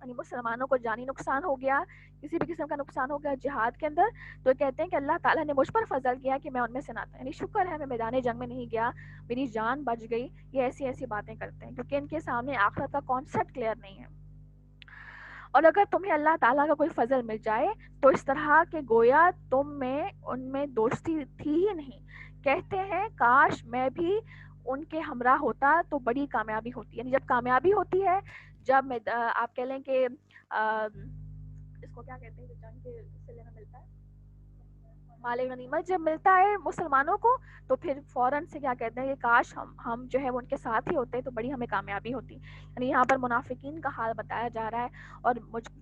[SPEAKER 5] یعنی مسلمانوں کو جانی نقصان ہو گیا، کسی بھی قسم کا نقصان ہو گیا جہاد کے اندر، تو کہتے ہیں کہ اللہ تعالیٰ نے مجھ پر فضل کیا کہ میں ان میں سے نہ تھا، یعنی شکر ہے میں میدان جنگ میں نہیں گیا، میری جان بچ گئی. یہ ایسی ایسی باتیں کرتے ہیں کیونکہ ان کے سامنے آخرت کا کانسیپٹ کلیئر نہیں ہے. اور اگر تمہیں اللہ تعالیٰ کا کوئی فضل مل جائے تو اس طرح کہ گویا تم میں ان میں دوستی تھی ہی نہیں. کہتے ہیں کاش میں بھی ان کے ہمراہ ہوتا تو بڑی کامیابی ہوتی. یعنی جب کامیابی ہوتی ہے، جب میں آپ کہہ لیں کہ اس کو کیا کہتے ہیں جو جنگ کے سلسلے میں ملتا ہے، مال غنیمت جب ملتا ہے مسلمانوں کو، تو پھر فوراً سے کیا کہتے ہیں کہ کاش ہم جو ہے وہ ان کے ساتھ ہی ہوتے تو بڑی ہمیں کامیابی ہوتی. یعنی یہاں پر منافقین کا حال بتایا جا رہا ہے. اور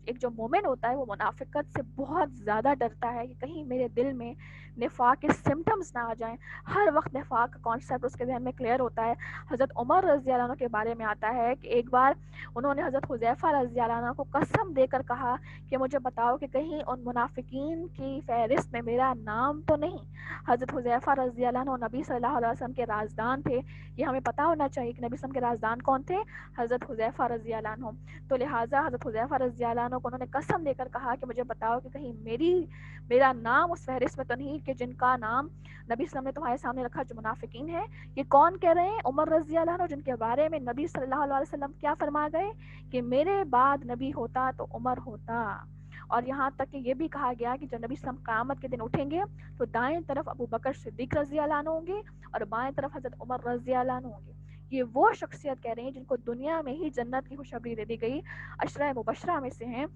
[SPEAKER 5] ایک جو مومن ہوتا ہے وہ منافقت سے بہت زیادہ ڈرتا ہے کہ کہیں میرے دل میں نفاق کے سمٹمز نہ آ جائیں. ہر وقت نفاق کا کانسیپٹ اس کے ذہن میں کلیئر ہوتا ہے. حضرت عمر رضی اللہ عنہ کے بارے میں آتا ہے کہ ایک بار انہوں نے حضرت حذیفہ رضی اللہ عنہ کو قسم دے کر کہا کہ مجھے بتاؤ کہ کہیں ان منافقین کی فہرست میں میرا نام تو نہیں. حضرت حذیفہ رضی اللہ عنہ نبی صلی اللہ علیہ وسلم کے رازدان تھے. یہ ہمیں پتہ ہونا چاہیے کہ نبی صلی اللہ علیہ وسلم کے رازدان کون تھے؟ حضرت حذیفہ رضی اللہ عنہ. تو لہٰذا حضرت حذیفہ رضی اللہ عنہ کو انہوں نے قسم دے کر کہا کہ مجھے بتاؤ کہ کہیں میرا نام اس فہرست میں تو نہیں کہ جن کا نام نبی صلی اللہ علیہ وسلم نے تمہارے سامنے رکھا جو منافقین ہیں. یہ کون کہہ رہے ہیں؟ عمر رضی اللہ عنہ، جن کے بارے میں نبی صلی اللہ علیہ وسلم کیا فرما گئے کہ میرے بعد نبی ہوتا تو عمر ہوتا. اور یہاں تک کہ یہ بھی کہا گیا کہ جب نبی صلی اللہ علیہ وسلم قیامت کے دن اٹھیں گے تو دائیں طرف ابو بکر صدیق رضی اللہ عنہ ہوں گے اور بائیں طرف حضرت عمر رضی اللہ عنہ ہوں گے. یہ وہ شخصیت کہہ رہے ہیں جن کو دنیا میں ہی جنت کی خوشخبری دے دی گئی، عشرہ مبشرہ میں سے ہیں.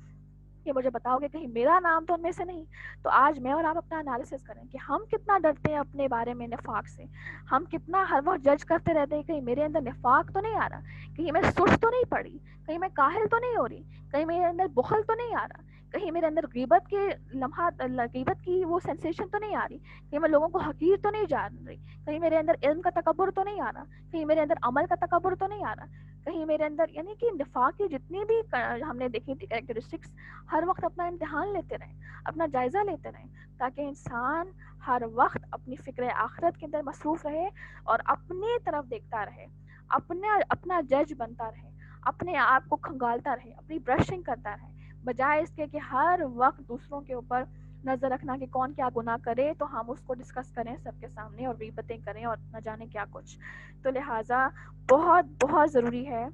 [SPEAKER 5] کہ مجھے بتاؤ کہ کہیں میرا نام تو ان میں سے نہیں. تو آج میں اور آپ اپنا انالیسس کریں کہ ہم کتنا ڈرتے ہیں اپنے بارے میں نفاق سے. ہم کتنا ہر وقت جج کرتے رہتے ہیں کہیں میرے اندر نفاق تو نہیں آ رہا، کہیں میں سست تو نہیں پڑی، کہیں میں کاہل تو نہیں ہو رہی، کہیں میرے اندر بخل تو نہیں آ رہا، کہیں میرے اندر غیبت کے لمحات، غیبت کی وہ سینسیشن تو نہیں آ رہی، کہیں میں لوگوں کو حقیر تو نہیں جان رہی، کہیں میرے اندر علم کا تکبر تو نہیں آ رہا، کہیں میرے اندر عمل کا تکبر تو نہیں آ رہا، کہیں میرے اندر، یعنی کہ نفاق کی جتنی بھی ہم نے دیکھی تھی کریکٹرسٹکس، ہر وقت اپنا امتحان لیتے رہیں، اپنا جائزہ لیتے رہیں تاکہ انسان ہر وقت اپنی فکر آخرت کے اندر مصروف رہے اور اپنی طرف دیکھتا رہے، اپنا جج بنتا رہے، اپنے آپ کو کھنگالتا رہے، اپنی برشنگ کرتا رہے، بجائے اس کے کہ ہر وقت دوسروں کے اوپر نظر رکھنا کہ کون کیا گناہ کرے تو ہم اس کو ڈسکس کریں سب کے سامنے اور غیبتیں کریں اور نہ جانے کیا کچھ. تو لہٰذا بہت بہت ضروری ہے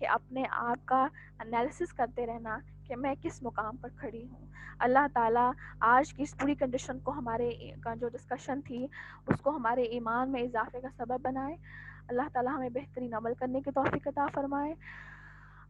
[SPEAKER 5] کہ اپنے آپ کا انالیسس کرتے رہنا کہ میں کس مقام پر کھڑی ہوں. اللہ تعالیٰ آج کی اس پوری کنڈیشن کو، ہمارے جو ڈسکشن تھی اس کو ہمارے ایمان میں اضافے کا سبب بنائے. اللہ تعالیٰ ہمیں بہترین عمل کرنے کی توفیق عطا فرمائے.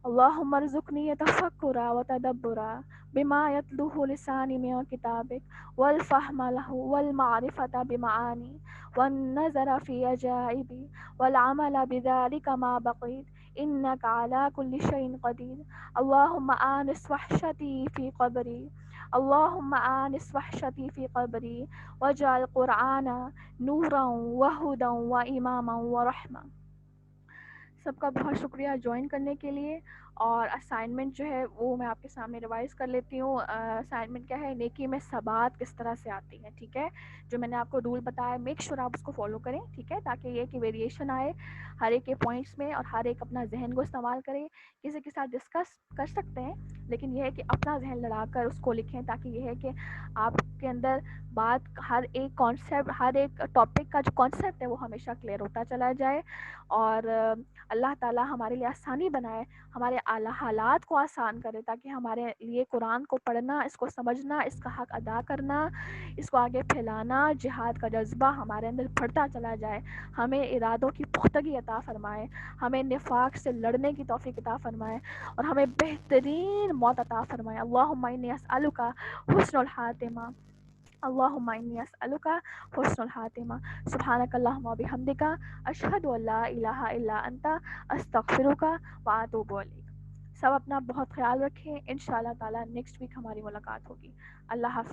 [SPEAKER 5] اللہم ارزقنی تفکرا وتدبرا بما یتلوہ لسانی من کتابک والفہم لہ والمعرفۃ بمعانی والنظر فی عجائب والعمل بذلک ما بقیت إنك على كل شيء قدير اللهم آنس وحشتي في قبري اللهم آنس وحشتي في قبري واجعل القرآن نورا وهدى وإماما ورحمة. سب کا بہت شکریہ جوائن کرنے کے لیے. اور اسائنمنٹ جو ہے وہ میں آپ کے سامنے ریوائز کر لیتی ہوں. اسائنمنٹ کیا ہے؟ نیکی میں ثبات کس طرح سے آتی ہے. ٹھیک ہے، جو میں نے آپ کو رول بتایا میک شور آپ اس کو فالو کریں. ٹھیک ہے، تاکہ یہ کہ ویریشن آئے ہر ایک کے پوائنٹس میں اور ہر ایک اپنا ذہن کو استعمال کرے. کسی کے ساتھ ڈسکس کر سکتے ہیں لیکن یہ ہے کہ اپنا ذہن لڑا کر اس کو لکھیں، تاکہ یہ ہے کہ آپ کے اندر بات ہر ایک کانسیپٹ ہر ایک ٹاپک کا جو کانسیپٹ ہے وہ ہمیشہ کلیئر ہوتا چلا جائے. اور اللہ تعالیٰ ہمارے لیے آسانی بنائے، ہمارے حالات کو آسان کرے، تاکہ ہمارے لیے قرآن کو پڑھنا، اس کو سمجھنا، اس کا حق ادا کرنا، اس کو آگے پھیلانا، جہاد کا جذبہ ہمارے اندر بڑھتا چلا جائے. ہمیں ارادوں کی پختگی عطا فرمائے، ہمیں نفاق سے لڑنے کی توفیق عطا فرمائے اور ہمیں بہترین موت عطا فرمائے. اللہم انی اسألک حسن الخاتمہ اللہم انی اسألک حسن الخاتمہ. سبحانک اللہم و بحمدک اشہد ان لا الہ الا انت استغفرک و اتوب الیک. سب اپنا بہت خیال رکھیں. انشاءاللہ تعالی نیکسٹ ویک ہماری ملاقات ہوگی. اللہ حافظ.